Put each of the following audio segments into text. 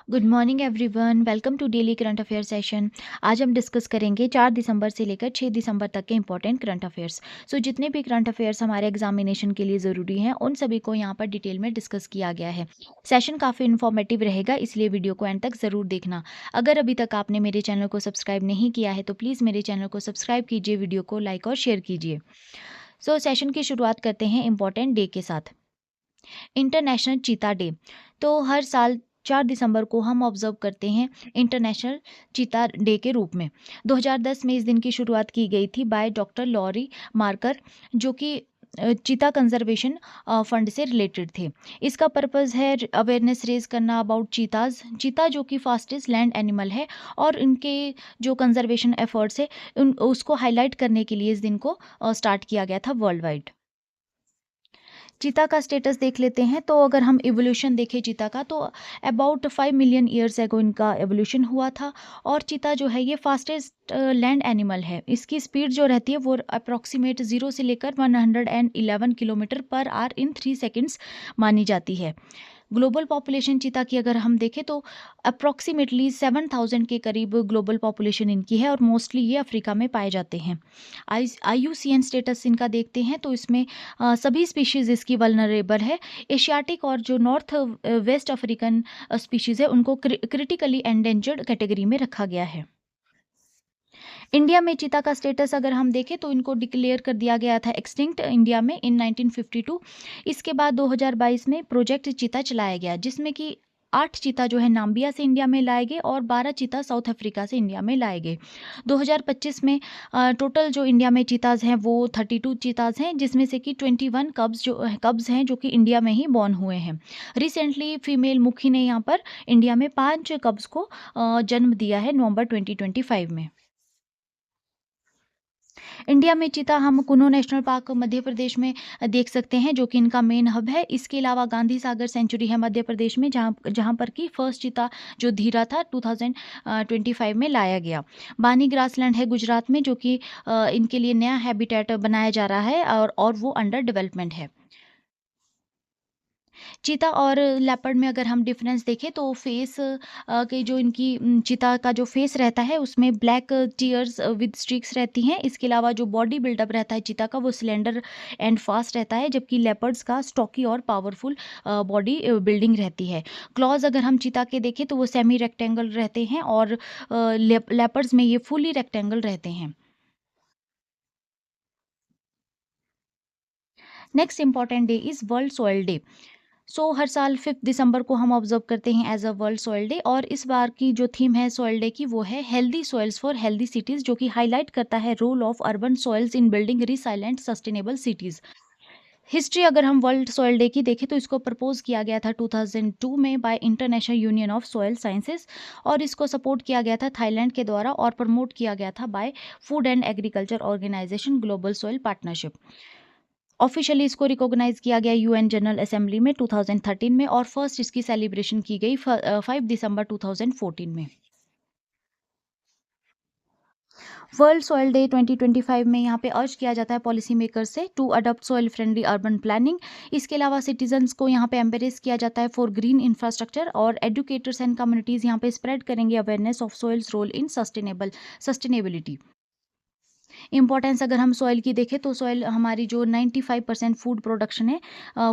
Good morning everyone, welcome to daily current affair session. आज हम discuss करेंगे 4 दिसंबर से लेकर 6 दिसंबर तक के इंपॉर्टेंट करंट अफेयर्स। जितने भी करंट अफेयर्स हमारे एग्जामिनेशन के लिए ज़रूरी हैं उन सभी को यहाँ पर डिटेल में डिस्कस किया गया है। सेशन काफ़ी इन्फॉर्मेटिव रहेगा, इसलिए वीडियो को एंड तक ज़रूर देखना। अगर अभी तक आपने मेरे चैनल को सब्सक्राइब नहीं किया है तो प्लीज़ मेरे चैनल को सब्सक्राइब कीजिए, वीडियो को लाइक और शेयर कीजिए। सेशन की शुरुआत करते हैं इंपॉर्टेंट डे के साथ। International cheetah day. हर साल 4 दिसंबर को हम ऑब्जर्व करते हैं इंटरनेशनल चीता डे के रूप में। 2010 में इस दिन की शुरुआत की गई थी बाय डॉक्टर लॉरी मार्कर, जो कि चीता कंजर्वेशन फंड से रिलेटेड थे। इसका पर्पस है अवेयरनेस रेज करना अबाउट चीताज। चीता जो कि फास्टेस्ट लैंड एनिमल है और इनके जो कंजर्वेशन एफर्ट्स है उसको हाईलाइट करने के लिए इस दिन को स्टार्ट किया गया था वर्ल्ड वाइड। चीता का स्टेटस देख लेते हैं। अगर हम इवोल्यूशन देखें चीता का, तो अबाउट 5 मिलियन ईयर्स एगो इनका एवोल्यूशन हुआ था। और चीता जो है ये फास्टेस्ट लैंड एनिमल है। इसकी स्पीड जो रहती है वो अप्रॉक्सीमेट 0 से लेकर 111 किलोमीटर पर आवर इन 3 सेकेंड्स मानी जाती है। ग्लोबल पॉपुलेशन चीता की अगर हम देखें तो अप्रॉक्सीमेटली 7,000 के करीब ग्लोबल पॉपुलेशन इनकी है और मोस्टली ये अफ्रीका में पाए जाते हैं। IUCN स्टेटस इनका देखते हैं तो इसमें सभी स्पीशीज़ इसकी वल्नरेबल है। एशियाटिक और जो नॉर्थ वेस्ट अफ्रीकन स्पीशीज़ है उनको क्रिटिकली एंडेंजर्ड कैटेगरी में रखा गया है। इंडिया में चीता का स्टेटस अगर हम देखें तो इनको डिक्लेयर कर दिया गया था एक्सटिंक्ट इंडिया में इन 1952। इसके बाद 2022 में प्रोजेक्ट चीता चलाया गया, जिसमें कि 8 चीता जो है नाम्बिया से इंडिया में लाए गए और 12 चीता साउथ अफ्रीका से इंडिया में लाए गए। 2025 में टोटल जो इंडिया में चीताज़ हैं वो 32 चीताज़ हैं, जिसमें से कि 21 कब्स हैं जो कि इंडिया में ही बॉर्न हुए हैं। रिसेंटली फीमेल मुखी ने यहाँ पर इंडिया में 5 कब्स को जन्म दिया है नवंबर 2025 में। इंडिया में चीता हम कुनो नेशनल पार्क मध्य प्रदेश में देख सकते हैं, जो कि इनका मेन हब है। इसके अलावा गांधी सागर सेंचुरी है मध्य प्रदेश में, जहाँ जहाँ पर कि फर्स्ट चीता जो धीरा था 2025 में लाया गया। बानी ग्रासलैंड है गुजरात में, जो कि इनके लिए नया हैबिटेट बनाया जा रहा है और वो अंडर डेवलपमेंट है। चीता और लेपर्ड में अगर हम डिफरेंस देखें तो फेस के जो इनकी चीता का जो फेस रहता है उसमें ब्लैक टीयर्स विद स्ट्रीक्स रहती हैं। इसके अलावा जो बॉडी बिल्डअप रहता है चीता का वो सिलेंडर एंड फास्ट रहता है, जबकि लेपर्ड्स का स्टॉकी और पावरफुल बॉडी बिल्डिंग रहती है। क्लॉज अगर हम चीता के देखें तो वो सेमी रेक्टेंगल रहते हैं और लेपर्ड्स में ये फुली रेक्टेंगल रहते हैं। Next important day is world soil day. हर साल 5 दिसंबर को हम ऑब्जर्व करते हैं as a world soil day, और इस बार की जो थीम है सॉइल डे की वो है healthy soils for healthy cities, जो कि हाईलाइट करता है role of urban soils in building resilient sustainable cities. History अगर हम वर्ल्ड सॉइल डे की देखें तो इसको प्रपोज किया गया था 2002 में bye international union of soil sciences, और इसको सपोर्ट किया गया था थाईलैंड के द्वारा और प्रमोट किया गया था by food and agriculture organization global soil partnership. Officially इसको रिकॉग्नाइज किया गया यूएन जनरल असेंबली में 2013 में, और फर्स्ट इसकी सेलिब्रेशन की गई 5 दिसंबर 2014 में। वर्ल्ड सॉइल डे 2025 में यहाँ पे अर्ज किया जाता है पॉलिसी मेकर से to adopt soil friendly urban planning. इसके अलावा सिटीजन्स को यहाँ पे एम्बेरेस किया जाता है फॉर ग्रीन इंफ्रास्ट्रक्चर, और एजुकेटर्स एंड कम्युनिटीज़ यहाँ पे स्प्रेड करेंगे awareness of soils role in sustainability. Importance अगर हम सॉइल की देखें तो सॉइल हमारी जो 95% फूड प्रोडक्शन है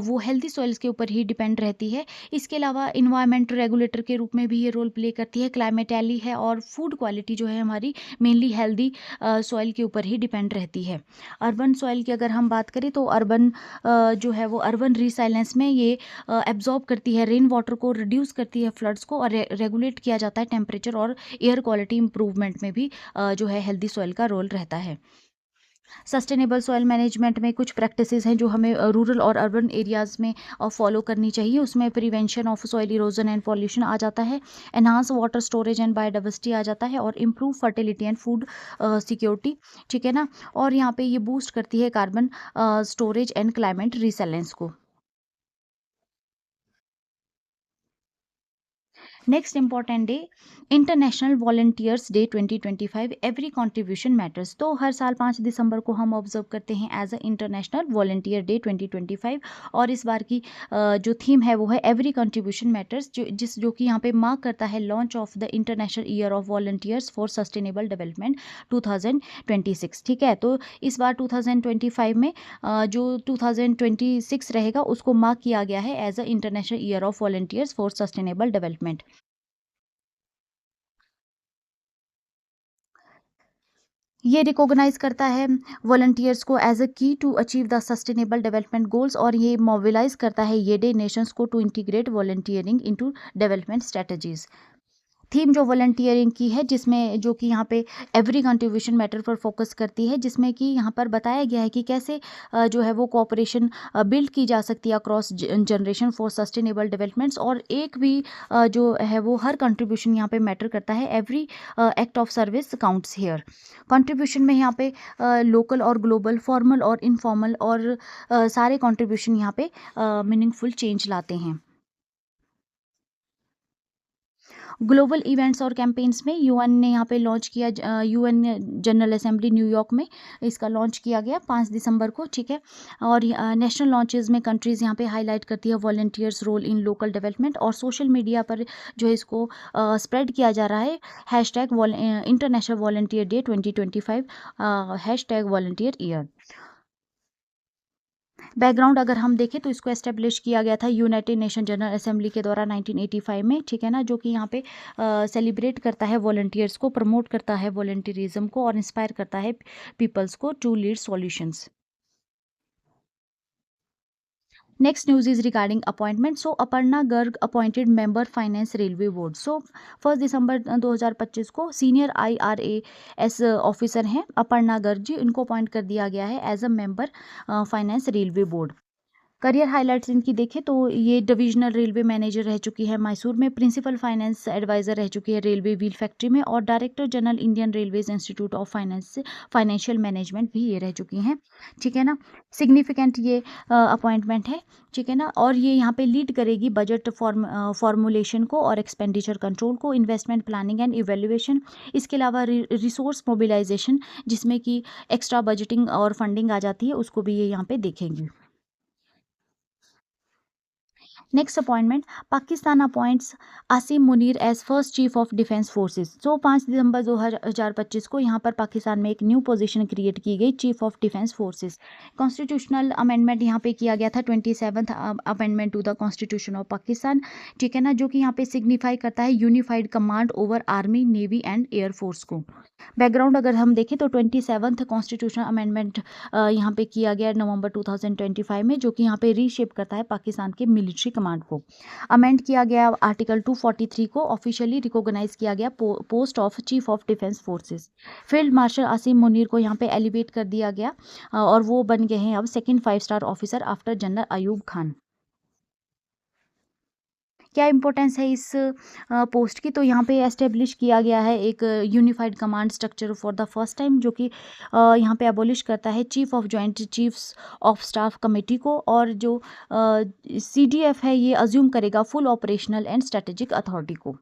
वो हेल्दी सॉइल्स के ऊपर ही डिपेंड रहती है। इसके अलावा इन्वायरमेंट रेगुलेटर के रूप में भी ये रोल प्ले करती है, क्लाइमेट एली है, और फूड क्वालिटी जो है हमारी मेनली हेल्दी सॉइल के ऊपर ही डिपेंड रहती है। अर्बन सॉइल की अगर हम बात करें तो अर्बन जो है वो अर्बन रिसाइलेंस में ये एब्जॉर्ब करती है रेन वाटर को, रिड्यूस करती है फ्लड्स को, और रेगुलेट किया जाता है टेम्परेचर और एयर क्वालिटी इंप्रूवमेंट में भी जो है हेल्दी सॉइल का रोल रहता है। सस्टेनेबल सॉइल मैनेजमेंट में कुछ प्रैक्टिसेस हैं जो हमें रूरल और अर्बन एरियाज़ में फॉलो करनी चाहिए। उसमें prevention of soil erosion and pollution आ जाता है, enhance water storage and biodiversity आ जाता है, और improve fertility and food security, ठीक है ना। और यहाँ पे ये बूस्ट करती है carbon storage and climate resilience को। Next important day international volunteers day 2025, every contribution matters. तो हर साल 5 दिसंबर को हम ऑब्जर्व करते हैं as a international volunteer day 2025। और इस बार की जो थीम है वो है एवरी कंट्रीब्यूशन मैटर्स, जो कि यहाँ पे मार्क करता है launch of the international year of volunteers for sustainable development 2026। ठीक है, तो इस बार 2025 में जो 2026 रहेगा उसको मार्क किया गया है as a international year of volunteers for sustainable development. ये रिकॉग्नाइज करता है वॉलंटियर्स को as a key to achieve the sustainable development goals, और ये मोबिलाइज करता है ये डे नेशंस को to integrate volunteering into development strategies. Theme जो वॉलंटियरिंग की है, जिसमें जो कि यहाँ पे एवरी कंट्रीब्यूशन मैटर पर फोकस करती है, जिसमें कि यहाँ पर बताया गया है कि कैसे जो है वो कोऑपरेशन बिल्ड की जा सकती है across generation for sustainable developments. और एक भी जो है वो हर कंट्रीब्यूशन यहाँ पे मैटर करता है, every act of service counts here. Contribution में यहाँ पे लोकल और ग्लोबल, फॉर्मल और इनफॉर्मल, और सारे कंट्रीब्यूशन यहाँ पे मीनिंगफुल चेंज लाते हैं। ग्लोबल इवेंट्स और कैंपेन्स में यूएन ने यहाँ पे लॉन्च किया, यूएन जनरल असेंबली न्यूयॉर्क में इसका लॉन्च किया गया 5 दिसंबर को। ठीक है, और नेशनल लॉन्चेस में कंट्रीज़ यहाँ पे हाईलाइट करती है volunteers role in local development, और सोशल मीडिया पर जो है इसको स्प्रेड किया जा रहा है hashtag international volunteer day 2025, hashtag volunteer year. Background अगर हम देखें तो इसको एस्टेब्लिश किया गया था यूनाइटेड नेशन जनरल असेंबली के द्वारा 1985 में। ठीक है ना, जो कि यहाँ पे सेलिब्रेट करता है वॉलंटियर्स को, प्रमोट करता है वॉलंटियरिज्म को, और इंस्पायर करता है पीपल्स को to lead solutions. Next news is regarding appointment. So Aparna Garg appointed member finance railway board. So 1 दिसंबर 2025 को सीनियर IRAS ऑफिसर हैं अपर्णा गर्ग जी, इनको अपॉइंट कर दिया गया है as a member finance railway board. Career highlights इनकी देखें तो ये डिविजनल रेलवे मैनेजर रह चुकी है मैसूर में, प्रिंसिपल फाइनेंस एडवाइजर रह चुकी है रेलवे व्हील फैक्ट्री में, और director general Indian railways institute of financial management भी ये रह चुकी हैं। ठीक है ना, सिग्निफिकेंट ये अपॉइंटमेंट है। ठीक है ना, और ये यहाँ पे लीड करेगी बजट फॉर्मुलेशन को और एक्सपेंडिचर कंट्रोल को, इन्वेस्टमेंट प्लानिंग एंड इवेल्युएशन। इसके अलावा रिसोर्स मोबिलाइजेशन, जिसमें कि एक्स्ट्रा बजटिंग और फंडिंग आ जाती है, उसको भी ये यहाँ पे देखेंगी। Next appointment, Pakistan appoints Asim Munir as first chief of defence forces. So 5 दिसंबर 2025 को यहाँ पर पाकिस्तान में एक न्यू पोजीशन क्रिएट की गई, chief of defence forces. Constitutional amendment यहाँ पे किया गया था, 27th amendment to the constitution of Pakistan. ठीक है ना, जो कि यहाँ पे सिग्निफाई करता है unified command over army, navy and air force को। बैकग्राउंड अगर हम देखें तो 27th कॉन्स्टिट्यूशनल अमेंडमेंट यहाँ पे किया गया नवंबर 2025 में, जो कि यहाँ पे रीशेप करता है पाकिस्तान के मिलिट्री कमांड को। अमेंड किया गया आर्टिकल 243 को, ऑफिशियली रिकॉग्नाइज किया गया post of chief of defence forces. Field marshal Asim Munir को यहाँ पे एलिवेट कर दिया गया, और वो बन गए हैं अब second 5 star officer after general Ayub Khan. क्या इंपॉर्टेंस है इस पोस्ट की, तो यहाँ पे एस्टेब्लिश किया गया है एक unified command structure for the first time, जो कि यहाँ पे एबॉलिश करता है chief of joint chiefs of staff committee को, और जो CDF है ये अज्यूम करेगा full operational and strategic authority को।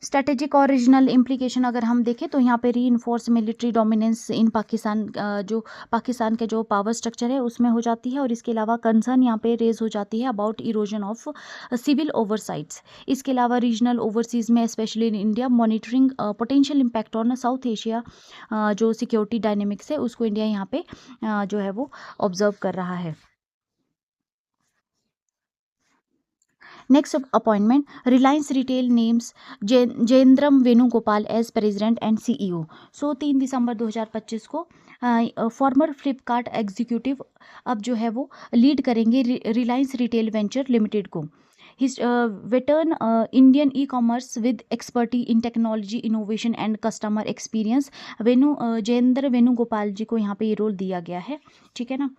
स्ट्रेटेजिक और रीजनल इम्प्लीकेशन अगर हम देखें तो यहाँ पे री इन्फोर्स मिलिट्री डोमिनेंस इन पाकिस्तान, जो पाकिस्तान के जो पावर स्ट्रक्चर है उसमें हो जाती है, और इसके अलावा कंसर्न यहाँ पे रेज हो जाती है about erosion of civil oversights. इसके अलावा रीजनल ओवरसीज में specially in India monitoring potential impact on south Asia, जो सिक्योरिटी डायनेमिक्स है उसको इंडिया यहाँ पे जो है वो ऑब्जर्व कर रहा है। Next appointment, Reliance retail names Jayendran Venugopal as president and CEO। So 3 दिसंबर 2025 को फॉर्मर फ्लिपकार्ट एग्जीक्यूटिव अब जो है वो लीड करेंगे रिलायंस रिटेल वेंचर लिमिटेड को। His veteran Indian e-commerce with expertise in technology innovation and customer experience Jayendra Venugopal ji को यहाँ पे ये रोल दिया गया है। ठीक है ना,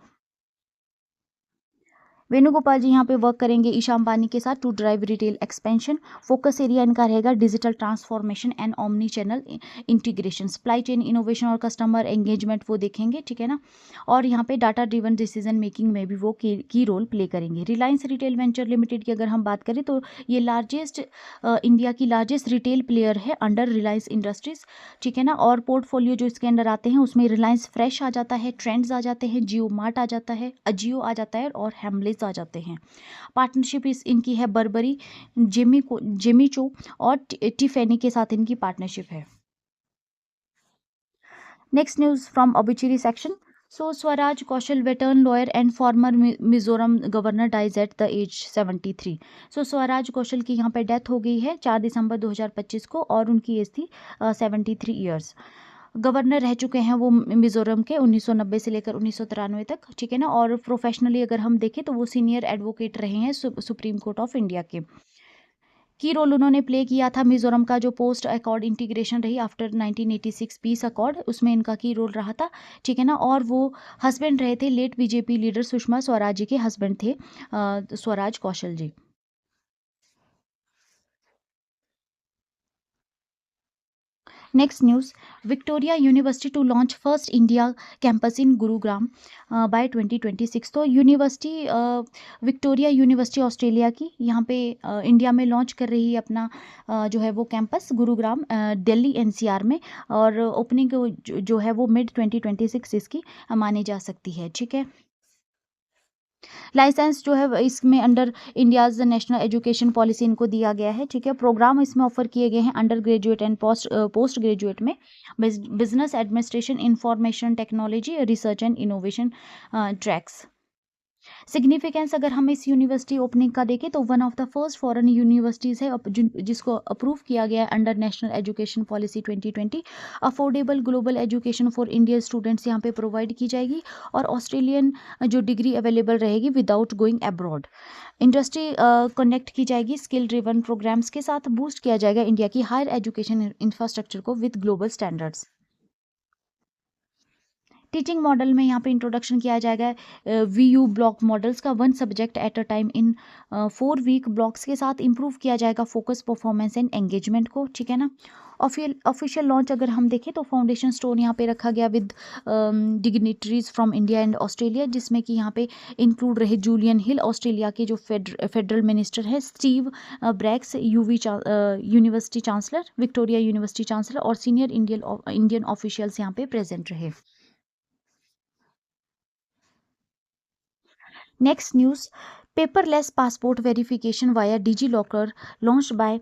वेणुगोपाल जी यहाँ पे वर्क करेंगे ईशा अंबानी के साथ to drive retail expansion. Focus area इनका रहेगा digital transformation and omnichannel integration, supply chain innovation और कस्टमर एंगेजमेंट वो देखेंगे, ठीक है ना। और यहाँ पे डाटा ड्रिवन डिसीजन मेकिंग में भी वो की रोल प्ले करेंगे। रिलायंस रिटेल वेंचर लिमिटेड की अगर हम बात करें तो ये लार्जेस्ट इंडिया की लार्जेस्ट रिटेल प्लेयर है अंडर रिलायंस इंडस्ट्रीज, ठीक है ना। और पोर्टफोलियो जो इसके अंडर आते हैं उसमें रिलायंस फ्रेश आ जाता है, ट्रेंड्स आ जाते हैं, जियो मार्ट आ जाता है, अजियो आ जाता है और हेमलेस आ जाते हैं। पार्टनरशिप इस इनकी है बर्बरी, जेमिचो और टिफेनी के साथ इनकी पार्टनरशिप है। Next news from obituary section. So Swaraj Kaushal veteran lawyer and former Mizoram governor dies at the age 73। So Swaraj Kaushal की यहाँ पे डेथ हो गई है 4 दिसंबर 2025 को और उनकी एज थी 73 ईयर्स। गवर्नर रह चुके हैं वो मिजोरम के 1990 से लेकर 1993 तक, ठीक है ना। और प्रोफेशनली अगर हम देखें तो वो सीनियर एडवोकेट रहे हैं सुप्रीम कोर्ट ऑफ इंडिया के। की रोल उन्होंने प्ले किया था मिजोरम का जो पोस्ट अकॉर्ड इंटीग्रेशन रही आफ्टर 1986 पीस अकॉर्ड, उसमें इनका की रोल रहा था, ठीक है ना। और वो हस्बैंड रहे थे late BJP leader Sushma Swaraj ji के हस्बैंड थे Swaraj Kaushal ji. Next news, Victoria university to launch first India campus in Gurugram by 2026। तो यूनिवर्सिटी विक्टोरिया यूनिवर्सिटी ऑस्ट्रेलिया की यहाँ पे इंडिया में लॉन्च कर रही है अपना जो है वो कैंपस गुरुग्राम दिल्ली एनसीआर में। और ओपनिंग जो है वो मिड 2026 इसकी मानी जा सकती है, ठीक है। लाइसेंस जो है इसमें under India's national education policy इनको दिया गया है, ठीक है। प्रोग्राम इसमें ऑफर किए गए हैं under graduate and post graduate में business administration, information technology, research and innovation tracks. Significance अगर हम इस यूनिवर्सिटी ओपनिंग का देखें तो one of the first foreign universities है जिसको अप्रूव किया गया है under national education policy 2020। Affordable global education for Indian students यहाँ पे प्रोवाइड की जाएगी और ऑस्ट्रेलियन जो डिग्री अवेलेबल रहेगी without going abroad. Industry connect की जाएगी स्किल ड्रिवन प्रोग्राम्स के साथ, बूस्ट किया जाएगा इंडिया की हायर एजुकेशन इंफ्रास्ट्रक्चर को with global standards. Teaching model में यहाँ पे इंट्रोडक्शन किया जाएगा वीयू ब्लॉक मॉडल्स का, one subject at a time in 4 week blocks के साथ इम्प्रूव किया जाएगा फोकस परफॉर्मेंस एंड एंगेजमेंट को, ठीक है ना। ऑफिशियल लॉन्च अगर हम देखें तो फाउंडेशन स्टोन यहाँ पे रखा गया with dignitaries from India and Australia, जिसमें कि यहाँ पे इंक्लूड रहे जूलियन हिल ऑस्ट्रेलिया के जो फेडरल मिनिस्टर है, Steve Bragg's university chancellor, Victoria university chancellor और सीनियर इंडियन ऑफिशियल्स यहाँ पे प्रेजेंट रहे। Next news, paperless passport verification via DigiLocker launched by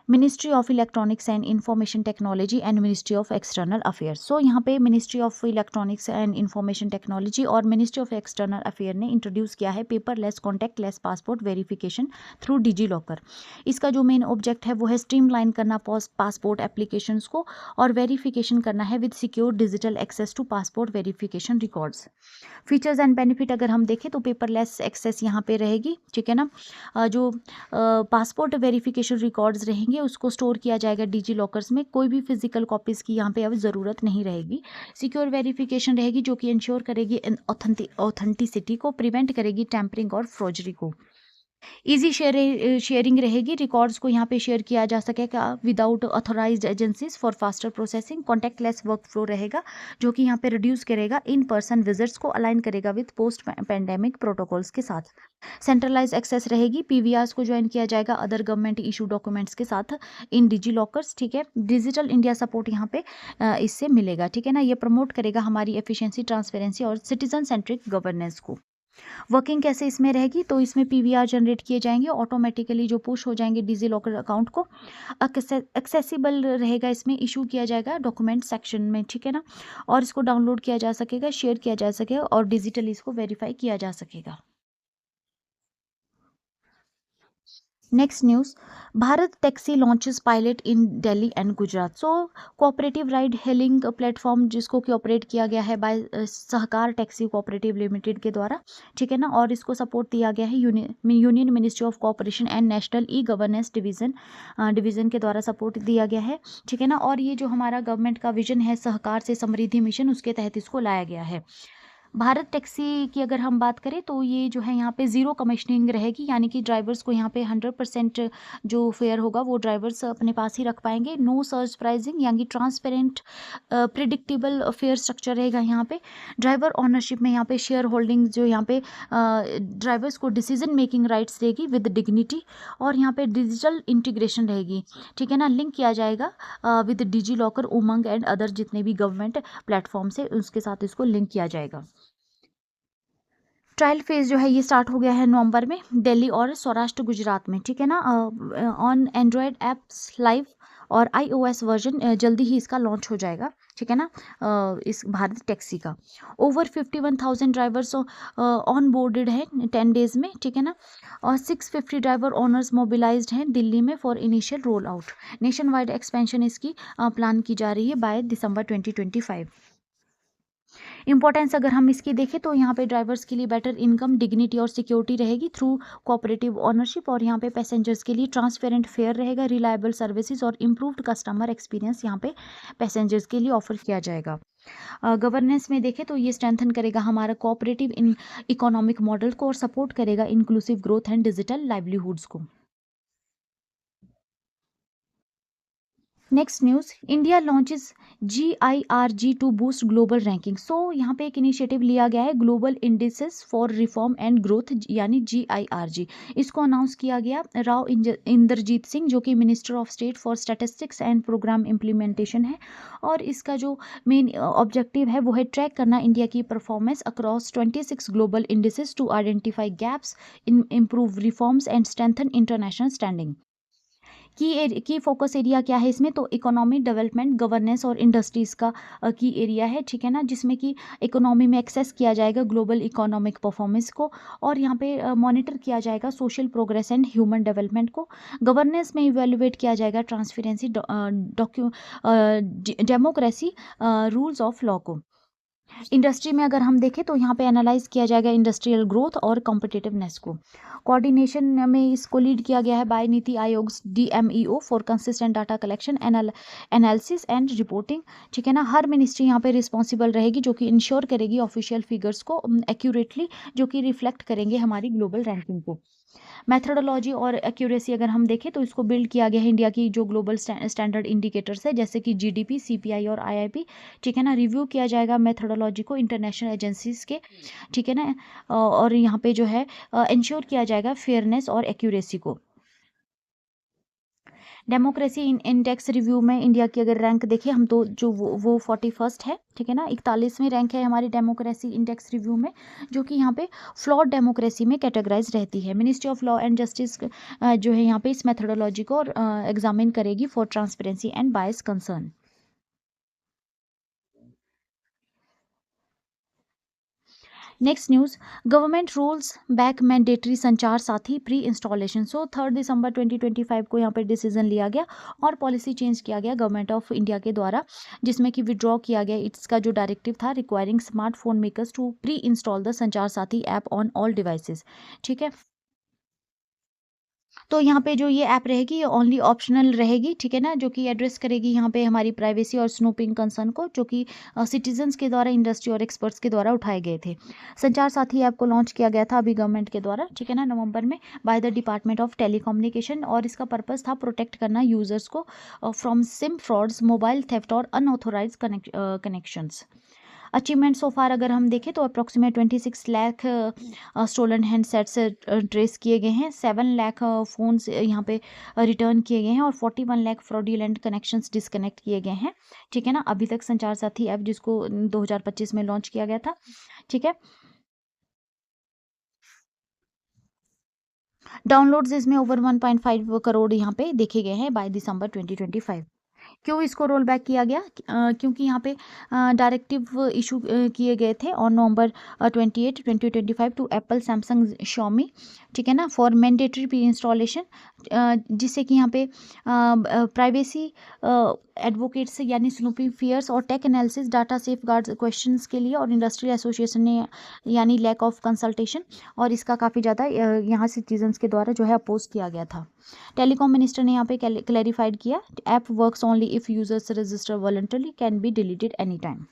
ministry of electronics and information technology and ministry of external affairs. So यहाँ पे ministry of electronics and information technology और ministry of external affair ने introduce किया है paperless contactless passport verification through DigiLocker. इसका जो main object है वो है स्ट्रीमलाइन करना पासपोर्ट एप्लीकेशंस को और वेरिफिकेशन करना है with secure digital access to passport verification records. Features and benefit अगर हम देखें तो पेपरलेस एक्सेस यहाँ पे रहेगी, ठीक है ना। जो पासपोर्ट वेरिफिकेशन रिकॉर्ड्स रहेंगे उसको स्टोर किया जाएगा डिजी लॉकर्स में, कोई भी फिजिकल कॉपीज़ की यहाँ पे अब ज़रूरत नहीं रहेगी। सिक्योर वेरिफिकेशन रहेगी जो कि इंश्योर करेगी ऑथेंटिसिटी को, प्रिवेंट करेगी टैंपरिंग और फ्रॉजरी को। ईजी शेयरिंग रहेगी, रिकॉर्ड्स को यहाँ पे शेयर किया जा सकेगा without authorized agencies for faster processing. Contactless workflow रहेगा जो कि यहाँ पे रिड्यूस करेगा इन पर्सन विजिट्स को, अलाइन करेगा विद पोस्ट पैंडेमिक प्रोटोकॉल्स के साथ। सेंट्रलाइज एक्सेस रहेगी, पीवीआरस को ज्वाइन किया जाएगा अदर गवर्नमेंट इशू डॉक्यूमेंट्स के साथ इन डिजी लॉकर्स, ठीक है। डिजिटल इंडिया सपोर्ट यहाँ पे इससे मिलेगा, ठीक है ना। ये प्रमोट करेगा हमारी एफिशिएंसी, ट्रांसपेरेंसी और सिटीजन सेंट्रिक गवर्नेंस को। वर्किंग कैसे इसमें रहेगी तो इसमें पीवीआर जनरेट किए जाएंगे ऑटोमेटिकली जो पुश हो जाएंगे डिजी लॉकर अकाउंट को। एक्सेसिबल रहेगा, इसमें इशू किया जाएगा डॉक्यूमेंट सेक्शन में, ठीक है ना। और इसको डाउनलोड किया जा सकेगा, शेयर किया जा सकेगा और डिजिटली इसको वेरीफाई किया जा सकेगा। Next news, Bharat taxi launches pilot in Delhi and Gujarat. So cooperative ride hailing platform जिसको कि ऑपरेट किया गया है बाय सहकार टैक्सी कोऑपरेटिव लिमिटेड के द्वारा, ठीक है ना। और इसको सपोर्ट दिया गया है union ministry of cooperation and national e governance division के द्वारा सपोर्ट दिया गया है, ठीक है ना। और ये जो हमारा गवर्नमेंट का विजन है सहकार से समृद्धि मिशन, उसके तहत इसको लाया गया है। भारत टैक्सी की अगर हम बात करें तो ये जो है यहाँ पे ज़ीरो कमीशनिंग रहेगी, यानी कि ड्राइवर्स को यहाँ पे 100% जो फेयर होगा वो ड्राइवर्स अपने पास ही रख पाएंगे। नो सर्च प्राइसिंग, यानी ट्रांसपेरेंट प्रिडिक्टेबल फेयर स्ट्रक्चर रहेगा यहाँ पे। ड्राइवर ऑनरशिप में यहाँ पे शेयर होल्डिंग जो यहाँ पे ड्राइवर्स को डिसीजन मेकिंग राइट्स देगी विद डिग्निटी, और यहाँ पे डिजिटल इंटीग्रेशन रहेगी, ठीक है ना, लिंक किया जाएगा with DigiLocker, Umang and other जितने भी गवर्नमेंट प्लेटफॉर्म से उसके साथ इसको लिंक किया जाएगा। ट्रायल फेज जो है ये स्टार्ट हो गया है नवंबर में दिल्ली और सौराष्ट्र गुजरात में, ठीक है ना, ऑन एंड्रॉयड एप्स लाइव और iOS वर्जन जल्दी ही इसका लॉन्च हो जाएगा, ठीक है ना, इस भारत टैक्सी का। ओवर 51,000 ड्राइवर्स ऑन बोर्डेड है 10 डेज में, ठीक है ना, और 650 ड्राइवर ओनर्स मोबिलाइज्ड हैं दिल्ली में for initial roll out. Nation wide expansion इसकी प्लान की जा रही है बाय दिसंबर 2025। इंपॉर्टेंस अगर हम इसकी देखें तो यहाँ पे ड्राइवर्स के लिए बेटर इनकम, डिग्निटी और सिक्योरिटी रहेगी थ्रू कोऑपरेटिव ओनरशिप, और यहाँ पे पैसेंजर्स के लिए ट्रांसपेरेंट फेयर रहेगा, रिलायबल सर्विसेज और इम्प्रूव्ड कस्टमर एक्सपीरियंस यहाँ पे पैसेंजर्स के लिए ऑफर किया जाएगा। गवर्नेंस में देखें तो ये स्ट्रेंथन करेगा हमारा कोऑपरेटिव इन इकोनॉमिक मॉडल को और सपोर्ट करेगा inclusive growth and digital livelihoods को। Next news, India launches GIRG to boost global ranking. So यहाँ पे एक इनिशिएटिव लिया गया है global indices for reform and growth, यानी GIRG। इसको अनाउंस किया गया राव इंद्रजीत सिंह, जो कि minister of state for statistics and programme implementation है, और इसका जो मेन ऑब्जेक्टिव है वो है ट्रैक करना इंडिया की performance across 26 global indices to identify gaps in improve reforms and strengthen international standing. Key focus area क्या है इसमें, तो इकोनॉमी डेवलपमेंट, गवर्नेंस और इंडस्ट्रीज़ का की एरिया है, ठीक है ना, जिसमें कि इकोनॉमी में एक्सेस किया जाएगा ग्लोबल इकोनॉमिक परफॉर्मेंस को, और यहाँ पे मॉनिटर किया जाएगा social progress and human development को। गवर्नेंस में इवेलुएट किया जाएगा transparency, democracy, rules of law को। इंडस्ट्री में अगर हम देखें तो यहाँ पे एनालाइज किया जाएगा इंडस्ट्रियल ग्रोथ और कॉम्पिटिटिवनेस को। कोऑर्डिनेशन में इसको लीड किया गया है bye NITI Aayog DMEO for consistent data collection, analysis and reporting, ठीक है ना। हर मिनिस्ट्री यहाँ पे रिस्पॉन्सिबल रहेगी जो कि इंश्योर करेगी ऑफिशियल फिगर्स को एक्यूरेटली, जो कि रिफ्लेक्ट करेंगे हमारी ग्लोबल रैंकिंग को। मेथडोलॉजी और एक्यूरेसी अगर हम देखें तो इसको बिल्ड किया गया है इंडिया की जो ग्लोबल स्टैंडर्ड इंडिकेटर्स है, जैसे कि GDP, CPI और IIP, ठीक है ना। रिव्यू किया जाएगा मेथडोलॉजी को इंटरनेशनल एजेंसीज के, ठीक है ना, और यहाँ पे जो है इंश्योर किया जाएगा फेयरनेस और एक्यूरेसी को। डेमोक्रेसी इंडेक्स रिव्यू में इंडिया की अगर रैंक देखें हम तो जो वो 41st है, ठीक है ना, 41वीं रैंक है हमारी डेमोक्रेसी इंडेक्स रिव्यू में, जो कि यहाँ पे फ्लॉड डेमोक्रेसी में कैटेगराइज रहती है। Ministry of law and justice जो है यहाँ पे इस मेथडोलॉजी को एग्जामिन करेगी for transparency and bias concern. Next news, government rules back mandatory संचार साथी प्री इंस्टॉलेशन। सो 3 दिसंबर 2025 को यहाँ पर डिसीजन लिया गया और पॉलिसी चेंज किया गया गवर्नमेंट ऑफ इंडिया के द्वारा, जिसमें कि विड्रॉ किया गया इसका जो डायरेक्टिव था requiring smartphone makers to pre install the Sanchar Saathi app on all devices, ठीक है। तो यहाँ पे जो ये ऐप रहेगी ये ओनली ऑप्शनल रहेगी, ठीक है ना, जो कि एड्रेस करेगी यहाँ पे हमारी प्राइवेसी और स्नूपिंग कंसर्न को, जो कि सिटीजन्स के द्वारा, इंडस्ट्री और एक्सपर्ट्स के द्वारा उठाए गए थे। संचार साथी ऐप को लॉन्च किया गया था अभी गवर्नमेंट के द्वारा, ठीक है ना, नवंबर में by the department of telecommunication, और इसका पर्पज़ था प्रोटेक्ट करना यूजर्स को from SIM frauds, mobile theft और unauthorize connections. Achievement so far अगर हम देखें तो approximate 26 lakh stolen handsets trace किए गए हैं, 7 लाख फ़ोन्स यहाँ पे रिटर्न किए गए हैं, और 41 लाख फ्रॉडुलेंट कनेक्शंस डिसकनेक्ट किए गए हैं, ठीक है ना, अभी तक संचार साथी ऐप जिसको 2025 में लॉन्च किया गया था, ठीक है। डाउनलोड्स इसमें ओवर 1.5 करोड़ यहाँ पे देखे गए हैं बाय दिसंबर 2025। क्यों इसको रोल बैक किया गया, क्योंकि यहाँ पे डायरेक्टिव इशू किए गए थे on November 28 2025 to Apple, Samsung, Xiaomi, ठीक है ना, फॉर मैंडेटरी प्री इंस्टॉलेशन, जिससे कि यहाँ पे प्राइवेसी एडवोकेट्स यानी स्नूपी फियर्स और tech analysis data safeguard questions के लिए, और इंडस्ट्रियल एसोसिएशन ने यानी लैक ऑफ कंसल्टेशन, और इसका काफ़ी ज़्यादा यहाँ सिटीजन्स के द्वारा जो है अपोज किया गया था। टेलीकॉम मिनिस्टर ने यहाँ पे क्लैरिफाइड किया, app works only if users register voluntarily, can be deleted any time.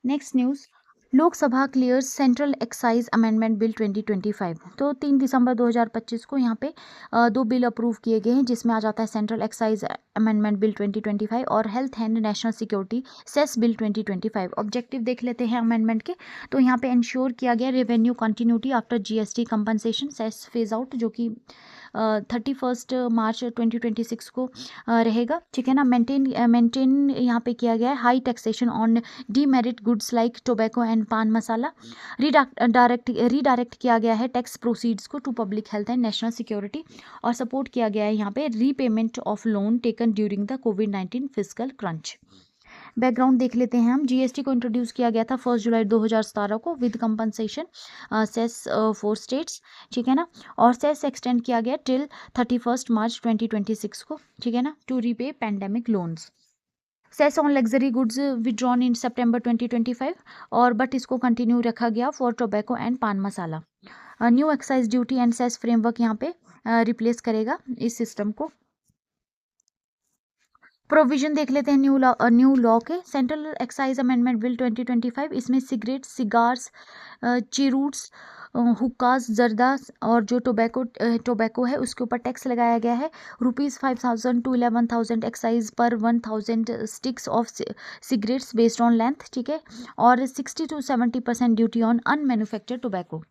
Next news, Lok Sabha clears central excise amendment bill 2025। तो 3 दिसंबर 2025 को यहाँ पे दो बिल अप्रूव किए गए हैं, जिसमें आ जाता है सेंट्रल एक्साइज अमेंडमेंट बिल 2025 और health and national security cess bill 2025। Objective देख लेते हैं अमेंडमेंट के। तो यहाँ पे इंश्योर किया गया revenue continuity after GST compensation cess phase out, जो कि 31 मार्च 2026 को रहेगा, ठीक है ना। मेंटेन यहाँ पे किया गया है high taxation on demerit goods like tobacco and पान मसाला। रीडायरेक्ट किया गया है टैक्स प्रोसीड्स को to public health and national security, और सपोर्ट किया गया है यहाँ पे repayment of loan taken during the कोविड-19 फिस्कल क्रंच। बैकग्राउंड देख लेते हैं हम। जीएसटी को इंट्रोड्यूस किया गया था 1 जुलाई 2017 को with compensation cess for states, ठीक है ना। और सेस एक्सटेंड किया गया टिल 31 मार्च 2026 को, ठीक है ना, to repay pandemic loans. Cess on luxury goods withdrawn in September 2025, और बट इसको कंटिन्यू रखा गया फॉर टोबैको एंड पान masala. New excise duty and cess framework यहाँ पे रिप्लेस करेगा इस सिस्टम को। प्रोविजन देख लेते हैं न्यू लॉ के। सेंट्रल एक्साइज अमेंडमेंट बिल 2025, इसमें सिगरेट, सिगार्स, चिरूट्स, हुक्कास, जर्दा और जो टोबैको है उसके ऊपर टैक्स लगाया गया है। ₹5,000 to 11,000 एक्साइज पर 1,000 sticks of cigarettes based on length, ठीक है। और 60 to 70% duty on unmanufactured tobacco.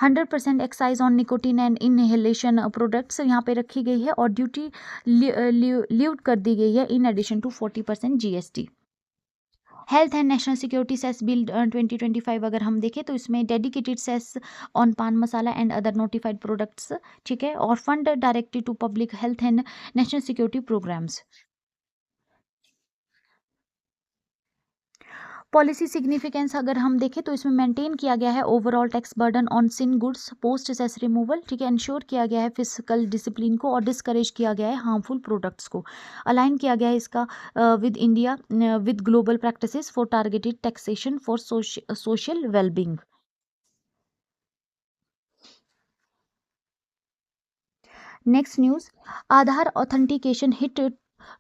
100% excise on nicotine and inhalation products यहाँ पे रखी गई है, और ड्यूटी लीव्ड कर दी गई है in addition to 40% GST. Health and national security cess bill 2025 अगर हम देखें तो इसमें dedicated cess on pan masala and other notified products, ठीक है, और fund directed to public health and national security programmes. Policy significance अगर हम देखें तो इसमें मेंटेन किया गया है overall tax burden on sin goods post cess removal, ठीक है। इंश्योर किया गया है फिजिकल डिसिप्लिन को, और डिस्करेज किया गया है हार्मफुल प्रोडक्ट्स को। अलाइन किया गया है इसका with India with global practices for targeted taxation for social wellbeing. Next news, Aadhaar authentication hit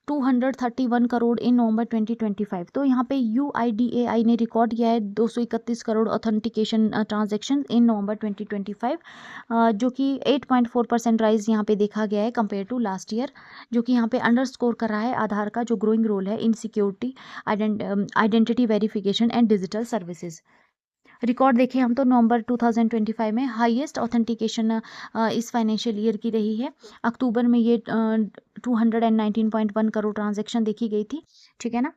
231 crore in November 2025। तो यहाँ पे यूआईडीएआई ने रिकॉर्ड किया है 231 crore authentication transaction in November 2025, जो कि 8.4% राइज यहाँ पे देखा गया है कंपेयर टू लास्ट ईयर, जो कि यहाँ पे अंडरस्कोर कर रहा है आधार का जो ग्रोइंग रोल है इन security, identity verification and digital services. Record देखें हम तो नवंबर 2025 में हाईएस्ट ऑथेंटिकेशन इस फाइनेंशियल ईयर की रही है। अक्टूबर में ये 219.1 करोड़ ट्रांजैक्शन देखी गई थी, ठीक है ना।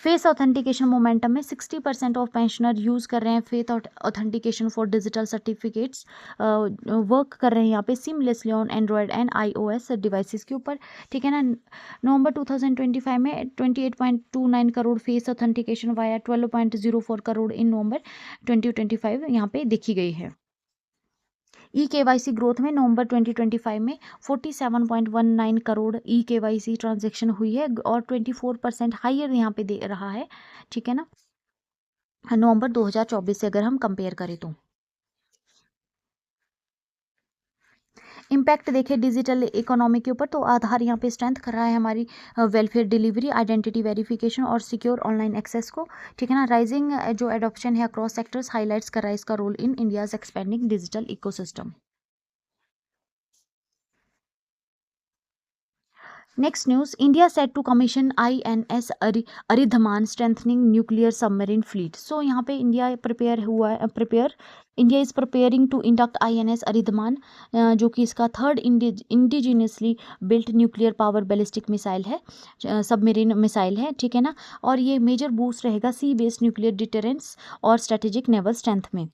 फेस ऑथेंटिकेशन मोमेंटम में 60% ऑफ पेंशनर यूज़ कर रहे हैं face authentication for digital certificates, work कर रहे हैं यहाँ पे seamlessly on Android and iOS devices के ऊपर, ठीक है ना। नवंबर 2025 में 28.29 crore face authentication via 12.04 crore in November 2025 यहाँ पे देखी गई है। ई केवाईसी ग्रोथ में नवंबर 2025 में 47.19 करोड़ ई केवाईसी ट्रांजैक्शन हुई है, और 24% हाइयर यहाँ पे दे रहा है, ठीक है ना, नवंबर 2024 से अगर हम कंपेयर करें तो। इम्पैक्ट देखें डिजिटल इकोनॉमी के ऊपर, तो आधार यहाँ पे स्ट्रेंथ कर रहा है हमारी वेलफेयर डिलीवरी, आइडेंटिटी वेरिफिकेशन और सिक्योर ऑनलाइन एक्सेस को, ठीक है ना। राइजिंग जो एडॉप्शन है अक्रॉस सेक्टर्स हाईलाइट्स कर रहा है इसका role in India's expanding digital ecosystem. Next news, India set to commission INS Aridhaman strengthening nuclear submarine fleet. So यहाँ पे India India is preparing to induct INS Aridhaman, जो कि इसका third indigenously built nuclear power ballistic missile है, submarine missile है, ठीक है ना। और ये मेजर बूस्ट रहेगा सी बेस्ड न्यूक्लियर डिटरेंस और स्ट्रेटेजिक नेवल स्ट्रेंथ में।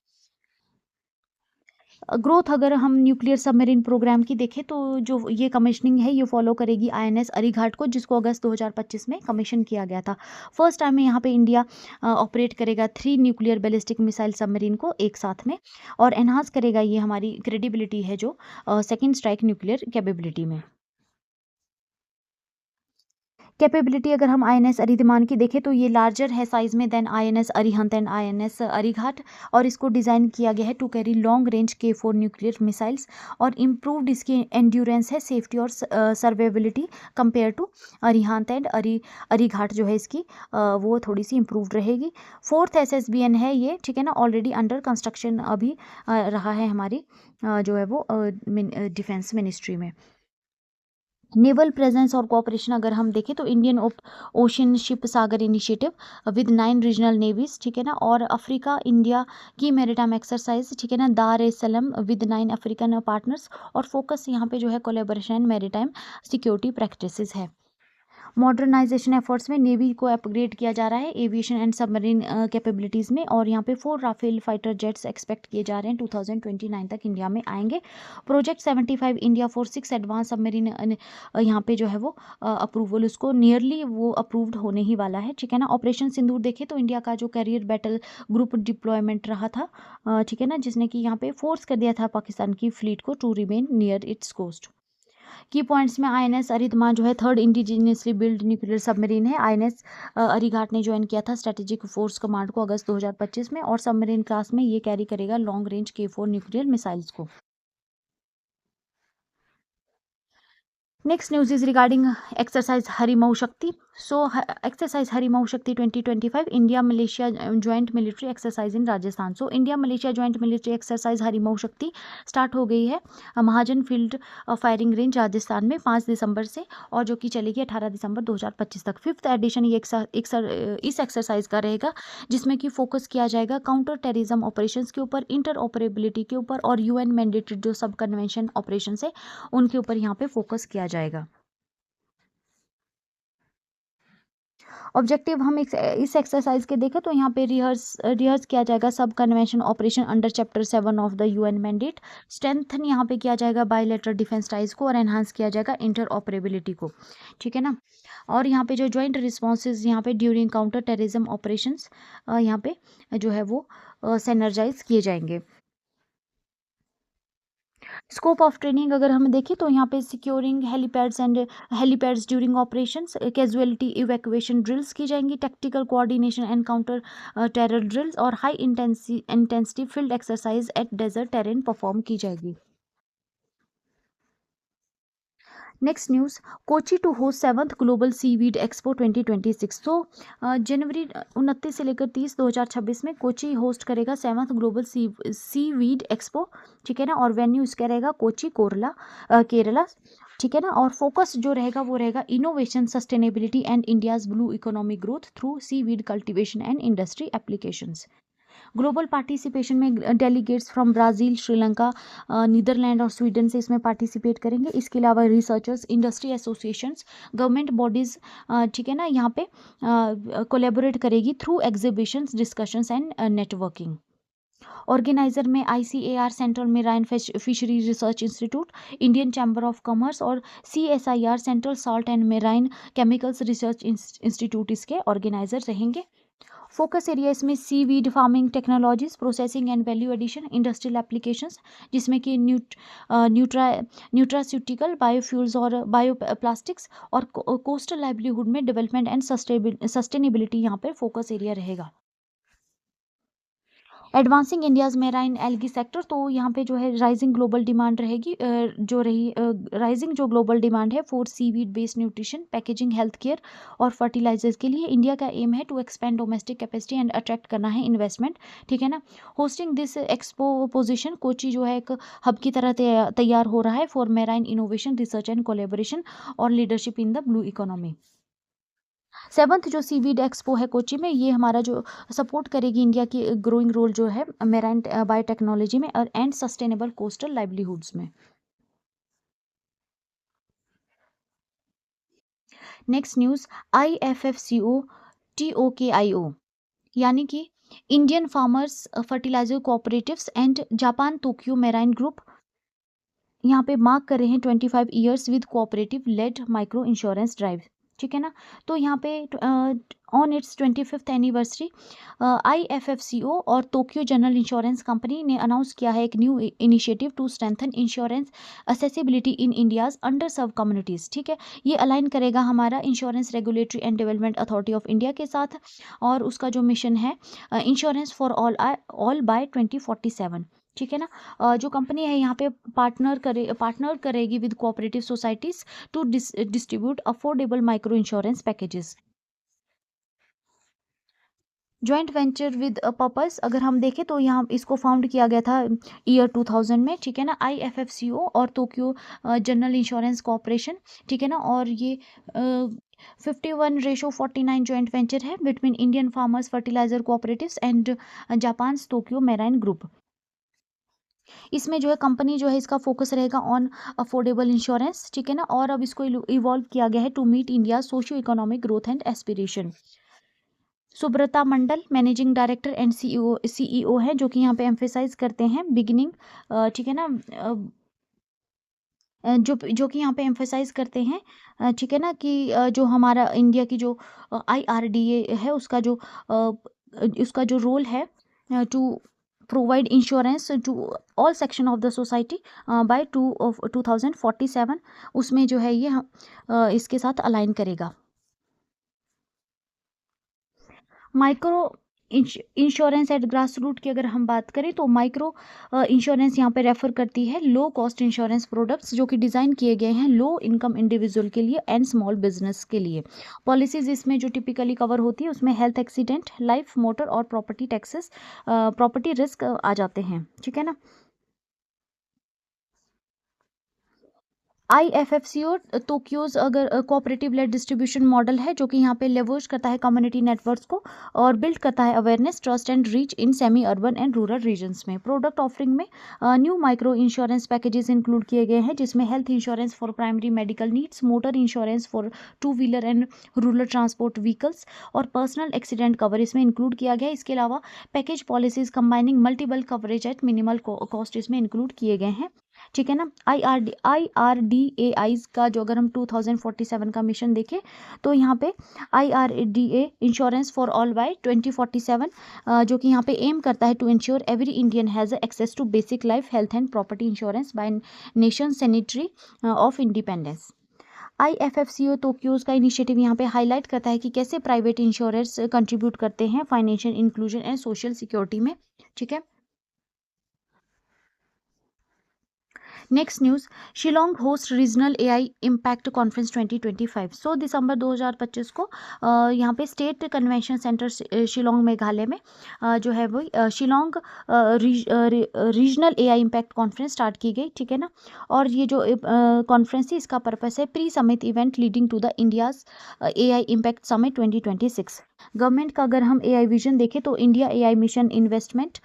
ग्रोथ अगर हम न्यूक्लियर सबमरीन प्रोग्राम की देखें तो जो ये कमीशनिंग है ये फॉलो करेगी आईएनएस अरीघाट को, जिसको अगस्त 2025 में कमीशन किया गया था। फर्स्ट टाइम में यहाँ पे इंडिया ऑपरेट करेगा 3 न्यूक्लियर बैलिस्टिक मिसाइल सबमरीन को एक साथ में, और एनहांस करेगा ये हमारी क्रेडिबिलिटी है जो सेकेंड स्ट्राइक न्यूक्लियर कैपेबिलिटी में। कैपेबिलिटी अगर हम आईएनएस अरिधमान की देखें तो ये लार्जर है साइज में than INS Arihant and INS Arighaat, और इसको डिज़ाइन किया गया है to carry long range K4 nuclear missiles, और इम्प्रूव्ड इसकी एंड्योरेंस है, सेफ्टी और survivability compare to Arihant and Arighaat जो है इसकी वो थोड़ी सी इम्प्रूव्ड रहेगी। 4th SSBN है ये, ठीक है ना, ऑलरेडी अंडर कंस्ट्रक्शन अभी रहा है हमारी जो है वो डिफेंस मिनिस्ट्री में। नेवल प्रेजेंस और कोऑपरेशन अगर हम देखें तो Indian Ocean ship Sagar initiative with 9 regional navies, ठीक है ना, और अफ्रीका इंडिया की मैरीटाइम एक्सरसाइज, ठीक है ना, Dar es Salaam with 9 African partners, और फोकस यहाँ पे जो है कोलेबोरेशन मैरीटाइम सिक्योरिटी प्रैक्टिसेस है। मॉडर्नाइजेशन एफर्ट्स में नेवी को अपग्रेड किया जा रहा है एविएशन एंड सबमरीन कैपेबिलिटीज़ में, और यहाँ पे 4 राफेल फाइटर जेट्स एक्सपेक्ट किए जा रहे हैं 2029 तक इंडिया में आएंगे। Project 75 India for 6 advance submarine यहाँ पे जो है वो अप्रूवल उसको नियरली वो अप्रूव्ड होने ही वाला है, ठीक है ना। ऑपरेशन सिंदूर देखें तो इंडिया का जो कैरियर बैटल ग्रुप डिप्लॉयमेंट रहा था, ठीक है ना, जिसने कि यहाँ पे फोर्स कर दिया था पाकिस्तान की फ्लीट को to remain near its coast. Key points में आईएनएस अरिधमान जो है 3rd indigenously build nuclear submarine है। आईएनएस अरिघाट ने ज्वाइन किया था स्ट्रेटेजिक फोर्स कमांड को अगस्त 2025 में, और सबमरीन क्लास में ये कैरी करेगा long range K4 nuclear missiles को। Next news is regarding exercise Harimau Shakti. So exercise Harimau Shakti 2025 India Malaysia joint military exercise in Rajasthan. So India Malaysia joint military exercise Harimau Shakti start हो गई है Mahajan field firing range Rajasthan में 5 दिसंबर से, और जो कि चलेगी 18 दिसंबर 2025 तक। 5th एडिशन ये इस एक्सरसाइज का रहेगा, जिसमें कि फोकस किया जाएगा काउंटर टेररिज्म ऑपरेशंस के ऊपर, इंटर ऑपरेबिलिटी के ऊपर, और UN मैंडेटेड जो सब कन्वेंशन ऑपरेशन है उनके ऊपर यहाँ पे फोकस किया जाएगा। ऑब्जेक्टिव हम इस एक्सरसाइज के देखें तो यहाँ पे रिहर्स किया जाएगा सब convention operation under chapter 7 of the UN mandate. Strengthen यहाँ पे किया जाएगा बायलैटरल डिफेंस टाइज को, और एनहांस किया जाएगा इंटर ऑपरेबिलिटी को, ठीक है ना। और यहाँ पे जो ज्वाइंट रिस्पॉन्सेज यहाँ पे ड्यूरिंग काउंटर टेररिज्म ऑपरेशंस यहाँ पे जो है वो सेनर्जाइज किए जाएंगे। स्कोप ऑफ ट्रेनिंग अगर हम देखें तो यहाँ पे securing helipads during operations, casualty evacuation drills की जाएंगी, tactical coordination and counter terror drills, और high intensity field exercise at desert terrain perform की जाएगी। Next news, Kochi to host 7th global seaweed expo 2026। तो जनवरी 29 से लेकर 30 2026 में कोची होस्ट करेगा 7th ग्लोबल सीवीड एक्सपो, ठीक है ना, और वेन्यू इसका रहेगा कोची केरला, ठीक है ना। और फोकस जो रहेगा वो रहेगा innovation, sustainability and India's blue economic growth through seaweed cultivation and industry applications. Global participation में delegates from Brazil, Sri Lanka, Netherland और स्वीडन से इसमें पार्टिसिपेट करेंगे। इसके अलावा researchers, industry associations, government bodies, ठीक है ना, यहाँ पे कोलेबोरेट करेगी through exhibitions, discussions and networking. Organiser में ICAR central marine fishery research institute, Indian chamber of commerce, और CSIR central salt and marine chemicals research institute इसके ऑर्गेनाइजर रहेंगे। फोकस एरिया इसमें seaweed farming technologies, processing and value addition, industrial applications, जिसमें कि nutraceutical, biofuels और bioplastics, और coastal livelihood में development and sustainability यहाँ पे फोकस एरिया रहेगा। Advancing India's marine algae sector, तो यहाँ पे जो है राइजिंग ग्लोबल डिमांड रहेगी, राइजिंग जो ग्लोबल डिमांड है for seaweed based nutrition, packaging, health care और फर्टिलाइजर्स के लिए। इंडिया का एम है to expand domestic capacity and attract करना है इन्वेस्टमेंट, ठीक है ना। Hosting this expo position, Kochi जो है एक हब की तरह तैयार हो रहा है for marine innovation, research and collaboration और leadership in the blue economy. 7th जो सीवीड एक्सपो है कोची में, ये हमारा जो सपोर्ट करेगी इंडिया की ग्रोइंग रोल जो है मेराइन बायोटेक्नोलॉजी में एंड सस्टेनेबल कोस्टल लाइवलीहुड्स में। नेक्स्ट न्यूज़, IFFCO TOKIO यानी कि Indian farmers fertiliser cooperatives and Japan Tokyo marine group यहाँ पे मार्क कर रहे हैं 25 years with cooperative led micro insurance drive. ठीक है ना। तो यहाँ पे on its 25th anniversary IFFCO और टोक्यो जनरल इंश्योरेंस कंपनी ने अनाउंस किया है एक new initiative to strengthen insurance accessibility in India's under serve communities. ठीक है, ये अलाइन करेगा हमारा insurance regulatory and development authority of India के साथ, और उसका जो मिशन है इंश्योरेंस फॉर ऑल बाय 2047। ठीक है ना। जो कंपनी है यहाँ पे पार्टनर करेगी with cooperative societies to distribute affordable micro insurance packages. Joint venture with a purpose अगर हम देखें तो यहाँ इसको फाउंड किया गया था ईयर 2000 में। ठीक है ना। IFFCO और टोक्यो जनरल इंश्योरेंस कॉरपोरेशन। ठीक है ना। और ये 51:49 जॉइंट वेंचर है between Indian farmers fertiliser cooperatives and Japan Tokyo marine group. इसमें जो है कंपनी जो है इसका फोकस रहेगा ऑन अफोर्डेबल इंश्योरेंस। ठीक है ना। और अब इसको इवॉल्व किया गया है to meet India socio economic growth and aspiration. Subrata Mandal managing director and CEO है, जो कि यहाँ पे एम्फेसाइज करते हैं बिगिनिंग। ठीक है ना। जो कि यहाँ पे एम्फेसाइज करते हैं ठीक है ना कि जो हमारा इंडिया की जो IRDA है उसका जो रोल है to provide insurance to all section of the society by 2047, उसमें जो है ये इसके साथ अलाइन करेगा। Micro insurance at grass root की अगर हम बात करें तो माइक्रो इंश्योरेंस यहाँ पे रेफर करती है लो कॉस्ट इंश्योरेंस प्रोडक्ट्स जो कि डिज़ाइन किए गए हैं लो इनकम इंडिविजुअल के लिए एंड स्मॉल बिजनेस के लिए। पॉलिसीज इसमें जो टिपिकली कवर होती है उसमें हेल्थ एक्सीडेंट, लाइफ, मोटर और प्रॉपर्टी टैक्सेस, प्रॉपर्टी रिस्क आ जाते हैं। ठीक है ना। IFFCO टोक्योज अगर कोऑपरेटिव लेड डिस्ट्रीब्यूशन मॉडल है जो कि यहाँ पे लेवर्ज करता है कम्युनिटी नेटवर्क्स को और बिल्ड करता है awareness, trust and reach in semi urban and rural regions में। प्रोडक्ट ऑफरिंग में new micro insurance packages include किए गए हैं जिसमें health insurance for primary medical needs, motor insurance for two wheeler and rural transport vehicles और personal accident cover इसमें include किया गया है। इसके अलावा package policies combining multiple coverage at minimal cost इसमें इंक्लूड किए गए हैं। ठीक है ना। IRDAI का जो अगर हम 2047 का मिशन देखें तो यहाँ पे IRDA insurance for all by 2047 जो कि यहाँ पे एम करता है to insure every Indian has access to basic life health and property insurance by nation centenary of independence. IFFCO Tokio's का इनिशिएटिव यहाँ पे हाईलाइट करता है कि कैसे प्राइवेट इंश्योरर्स कंट्रीब्यूट करते हैं financial inclusion and social security में। ठीक है। Next news, Shillong host regional AI impact conference 2025। दिसंबर 2025 को यहाँ पे state convention centre Shillong Meghalaya में जो है वो Shillong regional AI impact conference start की गई। ठीक है ना। और ये जो कॉन्फ्रेंस है इसका पर्पस है pre summit event leading to the India's AI impact summit 2026। Government का अगर हम AI विजन देखें तो इंडिया AI मिशन इन्वेस्टमेंट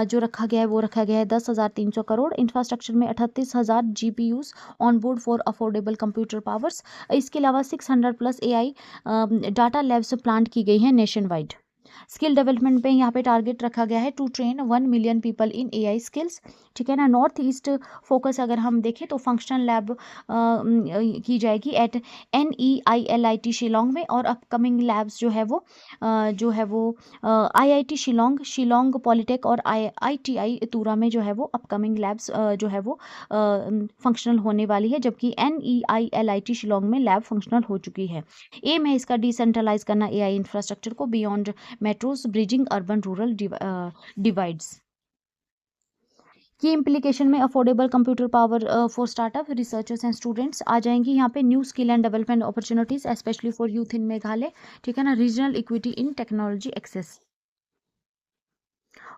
जो रखा गया है वो रखा गया है 10,300 करोड़। इंफ्रास्ट्रक्चर में 38,000 GPUs on board for affordable computer powers. इसके अलावा 600+ AI डाटा लैब्स प्लांट की गई हैं नेशन वाइड। स्किल डेवलपमेंट पे यहाँ पे टारगेट रखा गया है to train 1 million people in AI skills. ठीक है ना। नॉर्थ ईस्ट फोकस अगर हम देखें तो फंक्शनल लैब की जाएगी एट NEILIT शिलोंग में, और अपकमिंग लैब्स जो है वो IIT शिलोंग, शिलोंग पॉलिटेक और ITI तूरा में जो है वो अपकमिंग लैब्स जो है वो फंक्शनल होने वाली है, जबकि NEILIT शिलोंग में लैब फंक्शनल हो चुकी है। एम है इसका डिसेंट्रलाइज करना AI इंफ्रास्ट्रक्चर को beyond metros bridging urban rural divides. की इम्प्लीकेशन में affordable computer power for startup researchers and students आ जाएंगी यहाँ पे। New skill and development opportunities specially for youth in Meghalaya. ठीक है ना। Regional equity in technology access.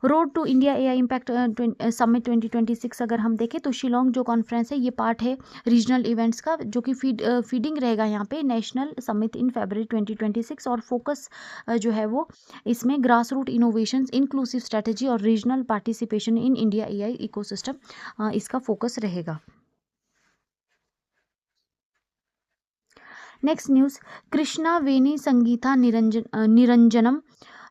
Road to India AI impact summit 2026 अगर हम देखें तो शिलोंग जो कॉन्फ्रेंस है ये पार्ट है रीजनल इवेंट्स का जो कि फीडिंग रहेगा यहाँ पे नेशनल समिट इन February 2026, और फोकस जो है वो इसमें grass root innovations, inclusive strategy और regional participation in India AI ecosystem इसका फोकस रहेगा। Next news, Krishna Veni Sangeetha Niranjanam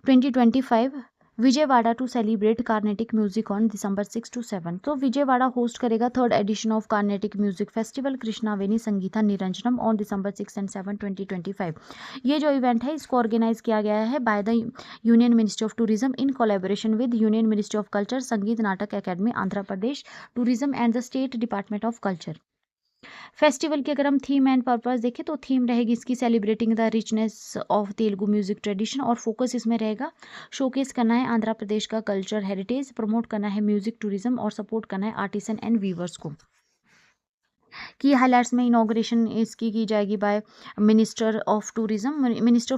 2025 Vijayawada to celebrate Carnatic music on December 6 to 7। तो विजयवाड़ा होस्ट करेगा third edition of Carnatic music festival Krishnaveni Sangeetha Niranjanam on December 6 and 7 2025। ये जो इवेंट है इसको ऑर्गेनाइज किया गया है by the union ministry of tourism in collaboration with union ministry of culture, संगीत नाटक academy Andhra Pradesh, tourism and the state department of culture. Festival की अगर हम थीम एंड पर्पस देखें तो थीम रहेगी इसकी celebrating the richness of Telugu music tradition, और फोकस इसमें रहेगा शोकेस करना है आंध्र प्रदेश का कल्चर हेरिटेज, प्रमोट करना है म्यूजिक टूरिज्म और सपोर्ट करना है आर्टिसन एंड वीवर्स को। की हाईलाइट्स में इनॉग्रेशन इसकी की जाएगी by minister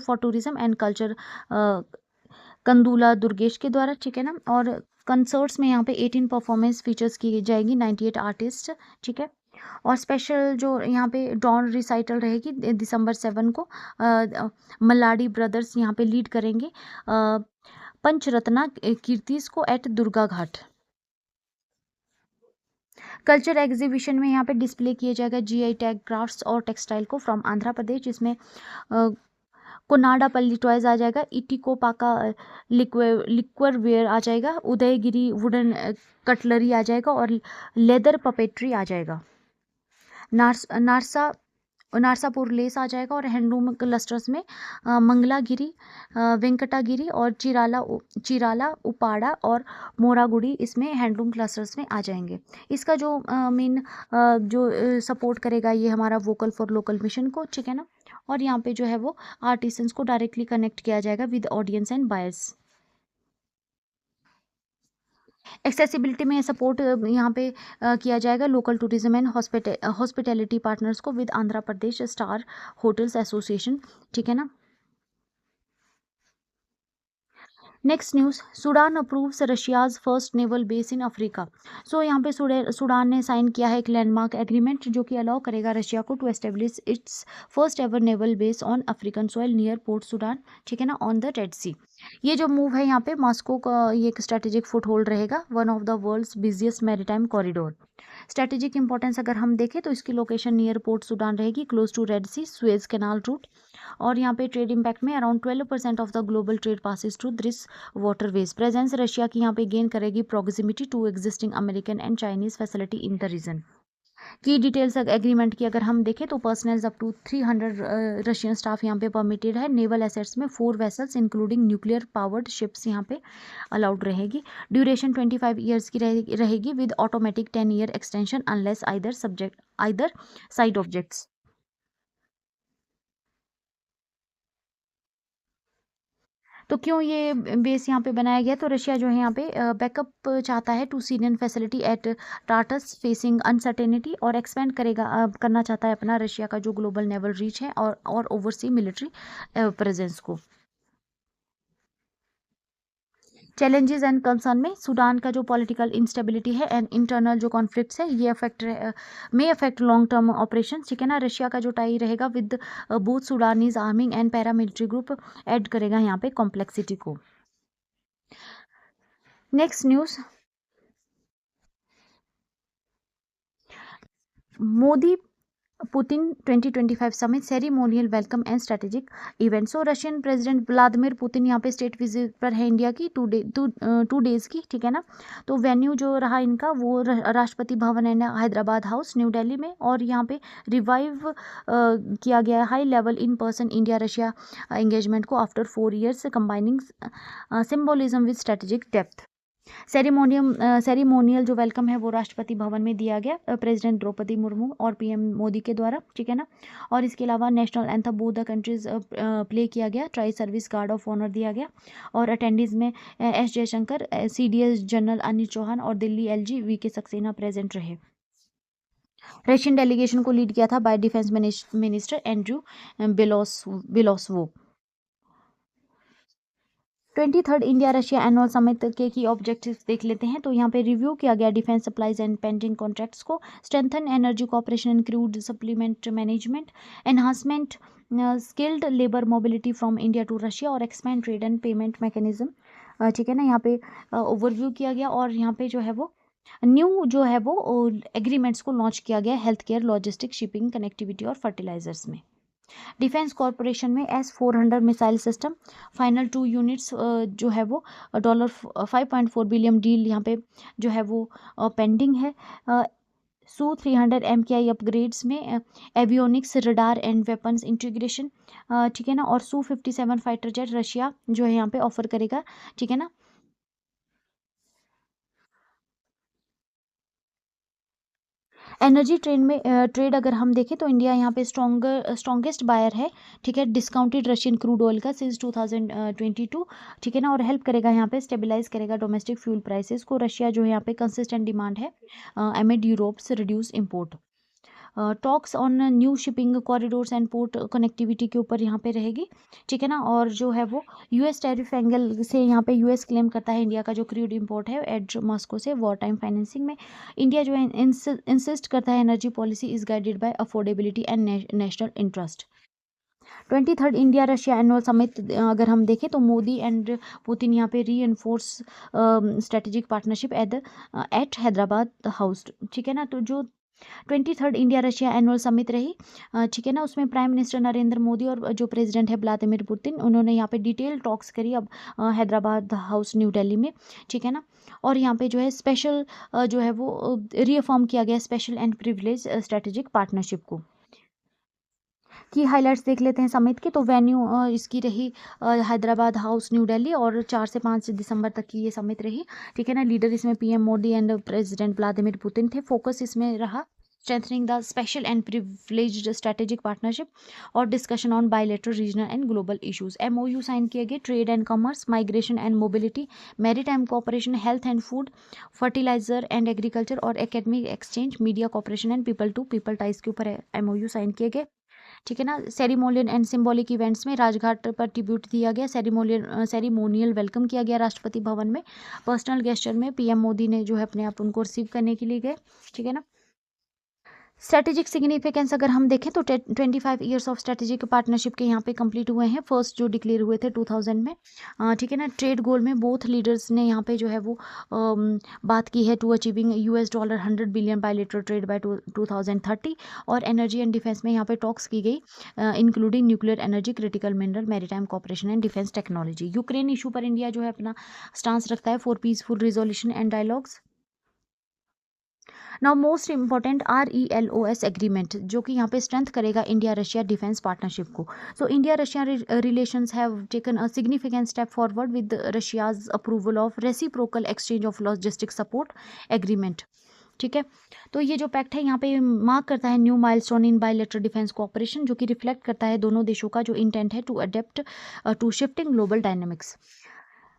for tourism and culture Kandula Durgesh के द्वारा, ठीक है ना। और कंसर्ट्स में यहाँ पे 18 परफॉर्मेंस फीचर्स की जाएगी, 98 आर्टिस्ट, ठीक है। और स्पेशल जो यहाँ पे डॉन रिसाइटल रहेगी दिसंबर 7 को, मल्लाडी ब्रदर्स यहाँ पे लीड करेंगे पंचरत्ना कीर्तिस को एट दुर्गा घाट। कल्चर एग्जीबिशन में यहाँ पे डिस्प्ले किया जाएगा जीआई टैग क्राफ्ट्स और टेक्सटाइल को फ्रॉम आंध्र प्रदेश, जिसमें कोनाडापल्ली टॉयज आ जाएगा, इटिकोपाका लिक्वर वेयर आ जाएगा, उदयगिरी वुडन कटलरी आ जाएगा और लेदर पपेट्री आ जाएगा, नारसापुर लेस आ जाएगा और हैंडलूम क्लस्टर्स में मंगलागिरी, वेंकटागिरी और चिराला उपाड़ा और मोरागुड़ी इसमें हैंडलूम क्लस्टर्स में आ जाएंगे। इसका जो मेन जो सपोर्ट करेगा ये हमारा वोकल फॉर लोकल मिशन को, ठीक है ना। और यहाँ पे जो है वो आर्टिसंस को डायरेक्टली कनेक्ट किया जाएगा with audience and buyers. Accessibility में सपोर्ट यहाँ पे किया जाएगा local tourism and hospitality partners को with Andhra Pradesh star hotels association, ठीक है ना। Next news, Sudan approves Russia's first naval base in Africa. So यहाँ पे सूडान ने साइन किया है एक लैंडमार्क एग्रीमेंट जो कि अलाउ करेगा रशिया को to establish its first ever naval base on African soil near Port Sudan, ठीक है ना, ऑन द रेड सी। ये जो मूव है यहाँ पे मॉस्को का ये एक स्ट्रेटेजिक फुट होल्ड रहेगा, one of the world's busiest maritime corridor. Strategic importance अगर हम देखें तो इसकी लोकेशन नियर पोर्ट सूडान रहेगी, close to Red Sea, Suez Canal route. और यहाँ पे ट्रेड इम्पैक्ट में around 12% of the global trade passes through this waterways. Presence Russia की यहाँ पे गेन करेगी proximity to existing American and Chinese facility in the region. Key details agreement की अगर हम देखें तो personnel up to 300 Russian staff यहाँ पे परमिटेड है। नेवल एसेट्स में 4 vessels including nuclear powered ships यहाँ पे अलाउड रहेगी। ड्यूरेशन 25 ईयर्स की रहेगी with automatic 10 year extension unless either side objects. तो क्यों ये बेस यहाँ पे बनाया गया, तो रशिया जो है यहाँ पे बैकअप चाहता है to Syrian facility at Tartus facing uncertainty, और एक्सपेंड करना चाहता है अपना रशिया का जो ग्लोबल नेवल रीच है और ओवरसी मिलिट्री प्रेजेंस को। चैलेंजेस एंड कंसर्न में सूडान का जो पॉलिटिकल इंस्टेबिलिटी है एंड इंटरनल जो कॉन्फ्लिक्ट्स है ये मे अफेक्ट लॉन्ग टर्म ऑपरेशन, ठीक है ना। रशिया का जो टाई रहेगा with both Sudanese arming and paramilitary group add करेगा यहाँ पे कॉम्प्लेक्सिटी को। Next news, Modi Putin 2025 summit ceremonial welcome and strategic event. So Russian president Vladimir Putin यहाँ पे स्टेट विजिट पर है इंडिया की 2 डेज की, ठीक है ना। तो वेन्यू जो रहा इनका वो Rashtrapati Bhavan and Hyderabad house new Delhi में, और यहाँ पे रिवाइव किया गया high level in person India Russia engagement को after 4 years combining symbolism with strategic depth. Ceremonial जो वेलकम है वो राष्ट्रपति भवन में दिया गया प्रेसिडेंट द्रौपदी मुर्मू और पीएम मोदी के द्वारा, ठीक है ना। और इसके अलावा national anthem both the countries play किया गया, tri service guard of honour दिया गया, और अटेंडीज में S Jaishankar, CDS general Anil Chauhan और Delhi LG VK Saxena present रहे। रशियन डेलीगेशन को लीड किया था by defence minister Andrei Belousov. 23rd India Russia annual summit के की ऑब्जेक्टिव्स देख लेते हैं। तो यहाँ पे रिव्यू किया गया defence supplies and pending contracts को, strengthen energy cooperation in crude supplement management, enhancement skilled labour mobility from India to Russia, और expand trade and payment mechanism, ठीक है ना। यहाँ पे ओवरव्यू किया गया, और यहाँ पे जो है वो न्यू जो है वो एग्रीमेंट्स को लॉन्च किया गया health care, logistic, shipping, connectivity और फर्टिलाइजर्स में। डिफेंस कॉरपोरेशन में S-400 missile system final 2 units जो है वो $5.4 बिलियन डील यहाँ पे जो है वो पेंडिंग है। Su-300 MKI अपग्रेड्स में avionics radar and weapons integration, ठीक है ना। और Su-57 फाइटर जेट रशिया जो है यहाँ पे ऑफर करेगा, ठीक है ना। एनर्जी ट्रेड अगर हम देखें तो इंडिया यहाँ पे स्ट्रॉन्गेस्ट बायर है, ठीक है, डिस्काउंटेड रशियन क्रूड ऑयल का सिंस 2022, ठीक है ना। और हेल्प करेगा यहाँ पे, स्टेबलाइज करेगा डोमेस्टिक फ्यूल प्राइसेस को। रशिया जो है यहाँ पे कंसिस्टेंट डिमांड है एमिड Europe's reduce import. Talks on new shipping corridors and port connectivity के ऊपर यहाँ पे रहेगी, ठीक है ना। और जो है वो यूएस टैरिफ एंगल से यहाँ पे यूएस क्लेम करता है इंडिया का जो क्रूड इंपोर्ट है एड मॉस्को से वॉर टाइम फाइनेंसिंग में। इंडिया जो है इंसिस्ट करता है energy policy is guided by affordability and national interest. 23rd India Russia annual summit अगर हम देखें तो मोदी एंड पुतिन यहाँ पे री enforce strategic partnership at Hyderabad house, ठीक है ना। तो जो 23rd India Russia annual summit रही, ठीक है ना, उसमें प्राइम मिनिस्टर नरेंद्र मोदी और जो प्रेसिडेंट है व्लादिमीर पुतिन, उन्होंने यहाँ पे डिटेल टॉक्स करी अब हैदराबाद हाउस न्यू दिल्ली में, ठीक है ना। और यहाँ पे जो है स्पेशल जो है वो रीअफर्म किया गया special and privilege strategic partnership को। की हाइलाइट्स देख लेते हैं समिट के, तो वेन्यू इसकी रही हैदराबाद हाउस न्यू दिल्ली और 4 से 5 दिसंबर तक की ये समिट रही, ठीक है ना। लीडर इसमें PM Modi and president Vladimir Putin थे। फोकस इसमें रहा strengthening the special and privileged strategic partnership और discussion on bilateral regional and global issues. MoU sign किए गए trade and commerce, migration and mobility, maritime cooperation, health and food, fertiliser and agriculture और academic exchange, media cooperation and people to people ties के ऊपर MOU sign किए गए, ठीक है ना। सेरिमोनियल एंड सिंबॉलिक इवेंट्स में राजघाट पर ट्रिब्यूट दिया गया, सेरिमोनियल वेलकम किया गया राष्ट्रपति भवन में। पर्सनल गेस्चर में पीएम मोदी ने जो है अपने आप उनको रिसीव करने के लिए गए, ठीक है ना। स्ट्रेटेजिक सिग्निफिकेंस अगर हम देखें तो 25 ईयर्स ऑफ स्ट्रेटेजिक पार्टनरशिप के यहाँ पे कंप्लीट हुए हैं। फर्स्ट जो डिक्लेयर हुए थे 2000 में, ठीक है ना। ट्रेड गोल में बोथ लीडर्स ने यहाँ पे जो है वो बात की है to achieving $100 billion bilateral trade by 2030। और एनर्जी एंड डिफेंस में यहाँ पे टॉक्स की गई including nuclear energy, critical mineral, maritime cooperation and defence technology. Ukraine issue पर इंडिया जो है अपना स्टांस रखता है for peaceful resolution and dialogues. Now most important RELOS agreement जो कि यहाँ पे स्ट्रेंथ करेगा इंडिया रशिया डिफेंस पार्टनरशिप को। So India Russia relations have taken a significant step forward with Russia's approval of reciprocal exchange of logistic support agreement, ठीक है। तो ये जो पैक्ट है यहाँ पे मार्क करता है new milestone in bilateral defence cooperation, जो कि रिफ्लेक्ट करता है दोनों देशों का जो इंटेंट है to adapt to shifting global dynamics.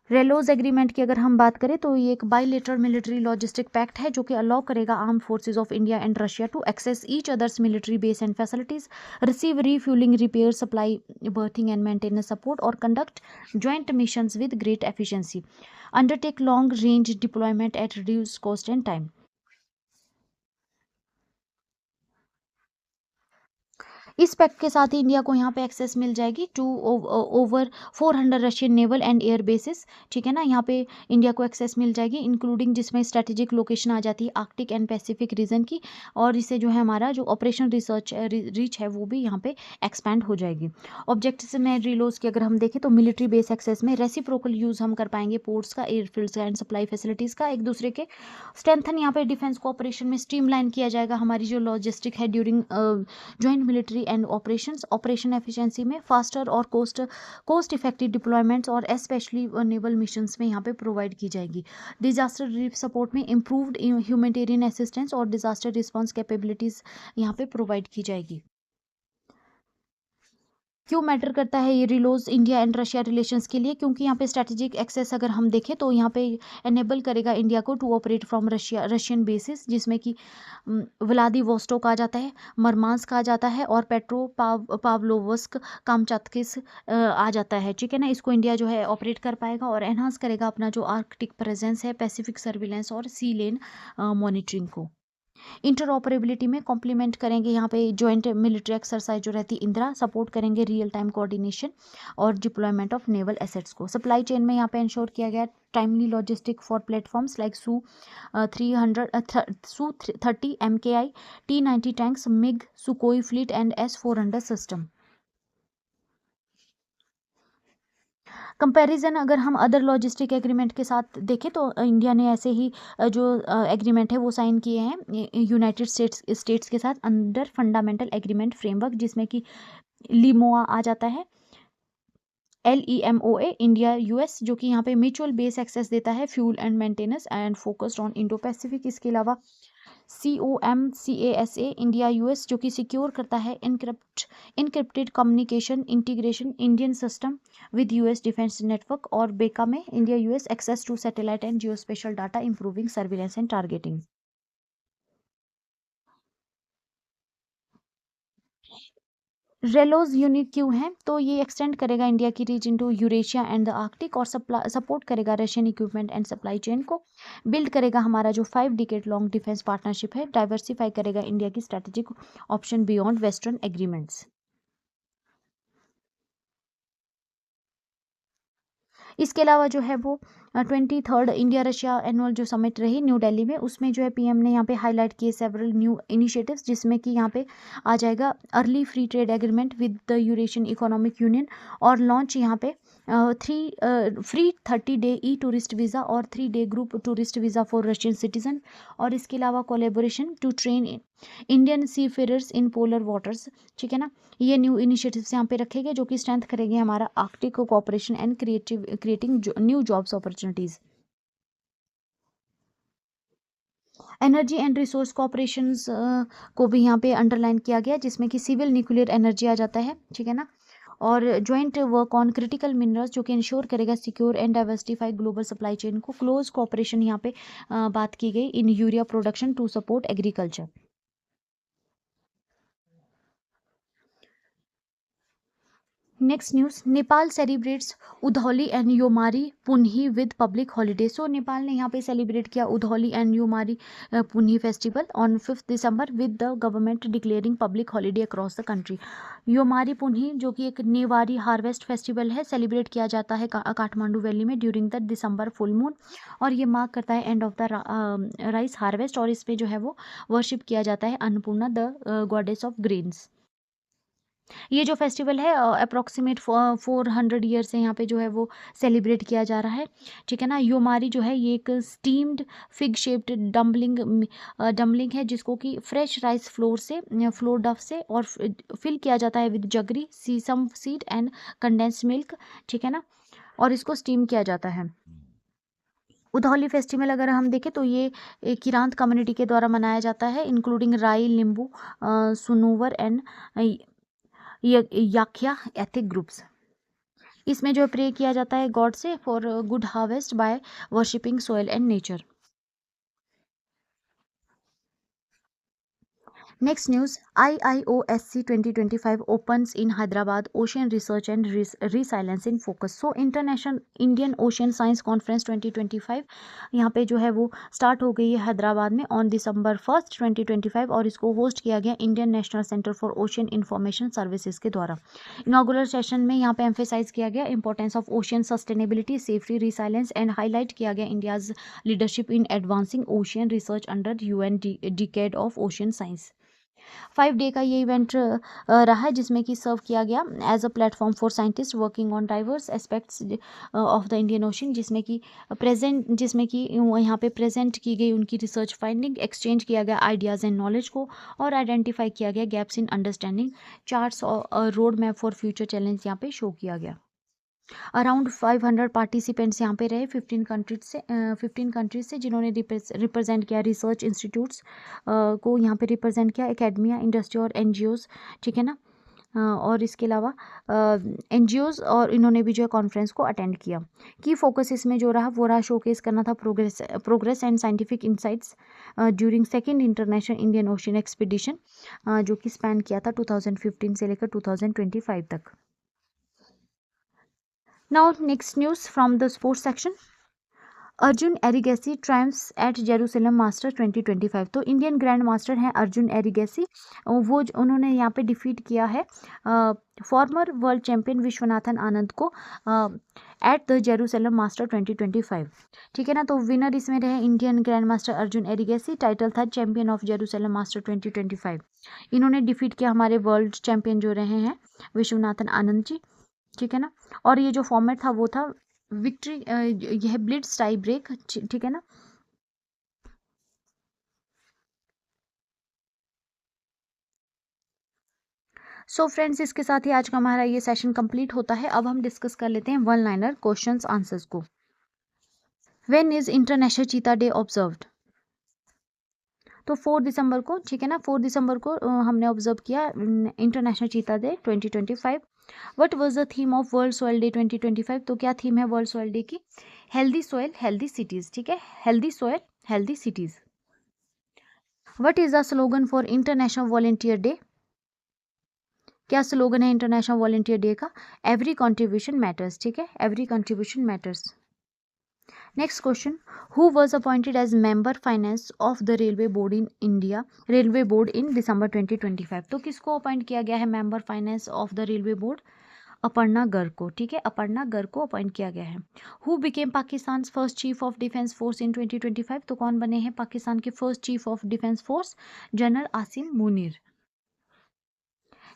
RELOS agreement की अगर हम बात करें तो ये एक बायलेटरल मिलिट्री लॉजिस्टिक पैक्ट है जो कि अलाउ करेगा arm forces of India and Russia to access each others military base and facilities, receive refuelling, repair, supply, berthing and maintenance support और conduct joint missions with great efficiency, undertake long range deployment at reduce cost and time. इस pact के साथ ही India को यहाँ पे access मिल जाएगी to over 400 Russian naval and air bases, ठीक है ना। यहाँ पे इंडिया को एक्सेस मिल जाएगी इंक्लूडिंग जिसमें स्ट्रेटेजिक लोकेशन आ जाती है आर्कटिक एंड पैसिफिक रीजन की। और इससे जो है हमारा जो ऑपरेशन रिसर्च रीच है वो भी यहाँ पे एक्सपैंड हो जाएगी। ऑब्जेक्टिव्स में रिलोज की अगर हम देखें तो मिलिट्री बेस एक्सेस में रेसिप्रोकल यूज हम कर पाएंगे पोर्ट्स का, एयरफील्ड्स का एंड सप्लाई फैसिलिटीज़ का एक दूसरे के। स्ट्रेंथन यहाँ पे डिफेंस कोऑपरेशन में स्ट्रीमलाइन किया जाएगा हमारी जो लॉजिस्टिक है during joint military and operation efficiency में फास्टर और कोस्ट इफेक्टिव डिप्लॉयमेंट्स और स्पेशली नेवल मिशंस में यहाँ पे प्रोवाइड की जाएगी। डिजास्टर रिलीफ सपोर्ट में इम्प्रूव्ड ह्यूमैनिटेरियन असिस्टेंस और डिजास्टर रिस्पांस कैपेबिलिटीज यहाँ पे प्रोवाइड की जाएगी। क्यों मैटर करता है ये रिलोज इंडिया एंड रशिया रिलेशंस के लिए? क्योंकि यहाँ पे स्ट्रेटेजिक एक्सेस अगर हम देखें तो यहाँ पे एनेबल करेगा इंडिया को to operate from Russian bases, जिसमें कि व्लादिवोस्टोक आ जाता है, मरमांस्क आ जाता है और पावलोवस्क, कामचात्किस आ जाता है, ठीक है ना। इसको इंडिया जो है ऑपरेट कर पाएगा और एनहांस करेगा अपना जो आर्कटिक प्रेजेंस है, पैसिफिक सर्विलेंस और सी लेन मॉनिटरिंग को। इंटरऑपरेबिलिटी में कॉम्प्लीमेंट करेंगे यहाँ पे जॉइंट मिलिट्री एक्सरसाइज जो रहती है इंदिरा, सपोर्ट करेंगे रियल टाइम कोऑर्डिनेशन और डिप्लॉयमेंट ऑफ नेवल एसेट्स को। सप्लाई चेन में यहाँ पे इंश्योर किया गया timely logistic for platforms like Su-30 MKI, T-90 tanks, MiG, सुकोई fleet and S-400 system. Comparison अगर हम अदर लॉजिस्टिक एग्रीमेंट के साथ देखें तो इंडिया ने ऐसे ही जो एग्रीमेंट है वो साइन किए हैं यूनाइटेड स्टेट्स के साथ अंडर फंडामेंटल एग्रीमेंट फ्रेमवर्क, जिसमें कि लिमोआ आ जाता है, LEMOA, इंडिया यूएस, जो कि यहाँ पे म्यूचुअल बेस एक्सेस देता है fuel and maintenance and focused on Indo Pacific. इसके अलावा COMCASA, इंडिया यूएस, जो कि सिक्योर करता है encrypted communication integration Indian system with US defence network, और बेका में India US access to satellite and geospatial data improving surveillance and targeting. RELOS unit क्यों है, तो ये एक्सटेंड करेगा इंडिया की reach into Eurasia and the Arctic, और support करेगा Russian equipment and supply chain को, बिल्ड करेगा हमारा जो 5 डिकेड लॉन्ग डिफेंस पार्टनरशिप है, डाइवर्सिफाई करेगा इंडिया की strategic option beyond western agreements. इसके अलावा जो है वो 23rd इंडिया रशिया एनुअल जो समिट रही न्यू दिल्ली में, उसमें जो है पीएम ने यहाँ पे हाईलाइट किए सेवरल न्यू इनिशिएटिव्स, जिसमें कि यहाँ पे आ जाएगा early free trade agreement with the Eurasian economic union, और लॉन्च यहाँ पे free 30-day e tourist visa और 3-day group tourist visa for Russian citizen, और इसके अलावा collaboration to train Indian seafarers in polar waters. ठीक है ना, ये न्यू इनिशिएटिव्स यहाँ पे रखे गए जो कि स्ट्रेंथ करेंगे हमारा Arctic cooperation and creating new jobs opportunities. Energy and resource cooperations को भी यहाँ पे अंडरलाइन किया गया, जिसमें कि सिविल न्यूक्लियर एनर्जी आ जाता है। ठीक है ना, और joint work on critical minerals, जो कि इंश्योर करेगा secure and diversified global supply chain को। क्लोज कॉपरेशन यहाँ पे बात की गई in urea production to support agriculture. Next news, Nepal celebrates Udhauli and Yomari Punhi with public holiday. So Nepal ने यहाँ पे सेलिब्रेट किया Udhauli and Yomari Punhi festival on 5 December with the government declaring public holiday across the country. Yomari पुन्ही, जो कि एक नेवारी हार्वेस्ट फेस्टिवल है, सेलिब्रेट किया जाता है काठमांडू वैली में during the December full moon, और ये मार्क करता है end of the rice harvest, और इसमें जो है वो वर्शिप किया जाता है Annapurna the goddess of grains. ये जो फेस्टिवल है अप्रॉक्सीमेट 400 ईयर से यहाँ पे जो है वो सेलिब्रेट किया जा रहा है। ठीक है ना, योमारी जो है ये एक स्टीम्ड फिग शेप्ड डम्बलिंग है, जिसको कि फ्रेश राइस फ्लोर डफ से और फिल किया जाता है with jaggery sesame seed and condensed milk. ठीक है ना, और इसको स्टीम किया जाता है। उधौली फेस्टिवल अगर हम देखें तो ये एक किरांत कम्युनिटी के द्वारा मनाया जाता है, including Rai, Limbu, Sunuwar and Yakkha ethnic groups. इसमें जो प्रे किया जाता है गॉड से for good harvest by worshipping soil and nature. Next news, IIOSC 2025 opens in Hyderabad Ocean Research and Resilience in Focus। So international Indian ocean science conference 2025 यहाँ पे जो है वो स्टार्ट हो गई है हैदराबाद में ऑन December 1st 2025, और इसको होस्ट किया गया Indian national centre for ocean information services के द्वारा। इनॉगुलर सेशन में यहाँ पे एम्फेसाइज किया गया importance of ocean sustainability, safety, resilience and highlight किया गया India's leadership in advancing ocean research under UN decade of ocean science. 5 day का ये इवेंट रहा है, जिसमें कि सर्व किया गया as a platform for scientist working on diverse aspects of the Indian Ocean, जिसमें कि यहाँ पे प्रेजेंट की गई उनकी रिसर्च फाइंडिंग, एक्सचेंज किया गया आइडियाज़ एंड नॉलेज को, और आइडेंटिफाई किया गया गैप्स इन अंडरस्टैंडिंग, चार्ट्स और road map for future challenge यहाँ पे शो किया गया। अराउंड 500 पार्टिसिपेंट्स यहाँ पे रहे 15 कंट्रीज से, जिन्होंने रिप्रेजेंट किया रिसर्च इंस्टीट्यूट्स को यहाँ पे रिप्रेजेंट किया, एकेडमिया, इंडस्ट्री और NGOs। ठीक है ना, और इसके अलावा NGOs और इन्होंने भी जो है कॉन्फ्रेंस को अटेंड किया। की फोकस इसमें जो रहा वो रहा शोकेस करना था progress and scientific insights during second international Indian ocean expedition, जो कि स्पैन किया था 2015 से लेकर 2025 तक। Now next news from the sports section. Arjun Erigaisi triumphs at Jerusalem master 2025। तो इंडियन ग्रैंड मास्टर हैं अर्जुन एरिगेसी, वो उन्होंने यहाँ पे डिफीट किया है farmer world champion Viswanathan Anand को एट द जेरूसलम मास्टर 2025। ठीक है ना, तो विनर इसमें रहे Indian grand master Arjun Erigaisi, title था चैंपियन ऑफ जेरूसलम मास्टर 2025। इन्होंने डिफीट किया हमारे वर्ल्ड चैंपियन जो रहे हैं विश्वनाथन आनंद जी। ठीक है ना। और ये जो फॉर्मेट था वो था विक्ट्री, यह ब्लिट्स टाई ब्रेक, ठीक है ना। सो फ्रेंड्स, इसके साथ ही आज का हमारा ये सेशन कंप्लीट होता है। अब हम डिस्कस कर लेते हैं वन लाइनर क्वेश्चंस आंसर्स को। When is international cheetah day observed? तो 4 दिसंबर को, ठीक है ना, 4 दिसंबर को हमने ऑब्जर्व किया international cheetah day 2025। What was the theme of world soil day 2025? तो क्या थीम है वर्ल्ड सॉइल डे की? हेल्दी सॉइल हेल्दी सिटीज, ठीक है, healthy soil healthy cities. What is the slogan for international volunteer day? क्या slogan है international volunteer day का? Every contribution matters, ठीक है, every contribution matters. Next question, who was appointed as member finance of the railway board in India, railway board इन दिसंबर 2025? तो किसको appoint किया गया है member finance of the railway board? Aparna Garg को, ठीक है, अपर्णा गर्ग को अपॉइंट किया गया है। Who became Pakistan first chief of defence force in 2025? तो कौन बने हैं पाकिस्तान के first chief of defence force? General Asim Munir.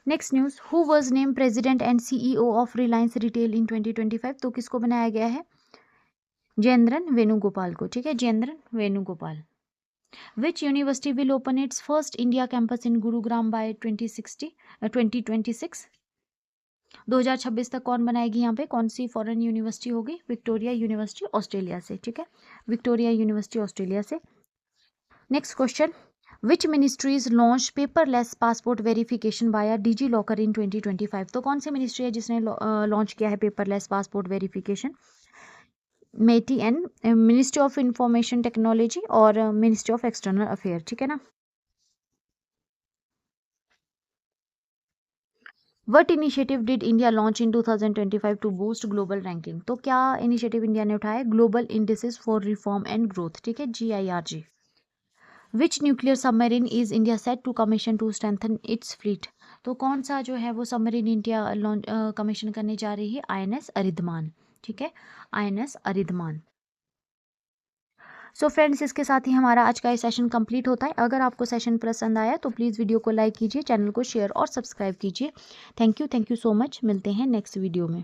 Next news, who was name president and CEO of Reliance retail इन 2025? तो किसको बनाया गया है? जयेंद्रन वेणुगोपाल को, ठीक है, Jayendran Venugopal. Which university will open its first India campus in Gurugram by 2026? 2026 तक कौन बनाएगी यहाँ पे, कौन सी फॉरेन यूनिवर्सिटी होगी? विक्टोरिया यूनिवर्सिटी ऑस्ट्रेलिया से, ठीक है, विक्टोरिया यूनिवर्सिटी ऑस्ट्रेलिया से। Next question, which ministries launch paperless passport verification via digi locker इन 2025? तो कौन सी मिनिस्ट्री है जिसने लॉन्च किया है paperless passport verification? MeitY and ministry of information technology और मिनिस्ट्री ऑफ एक्सटर्नल अफेयर, ठीक है ना। What initiative did India launch in 2025 to boost global ranking? तो क्या इनिशिएटिव इंडिया ने उठाया? Global indices for reform and growth, ठीक है, GIRG। Which nuclear submarine is India set to commission to strengthen its fleet? तो कौन सा जो है वो सबमरीन इंडिया कमीशन करने जा रही है? INS अरिधमान, ठीक है, INS अरिधमान। सो फ्रेंड्स, इसके साथ ही हमारा आज का ये सेशन कंप्लीट होता है। अगर आपको सेशन पसंद आया तो प्लीज़ वीडियो को लाइक कीजिए, चैनल को शेयर और सब्सक्राइब कीजिए। Thank you so much. मिलते हैं नेक्स्ट वीडियो में।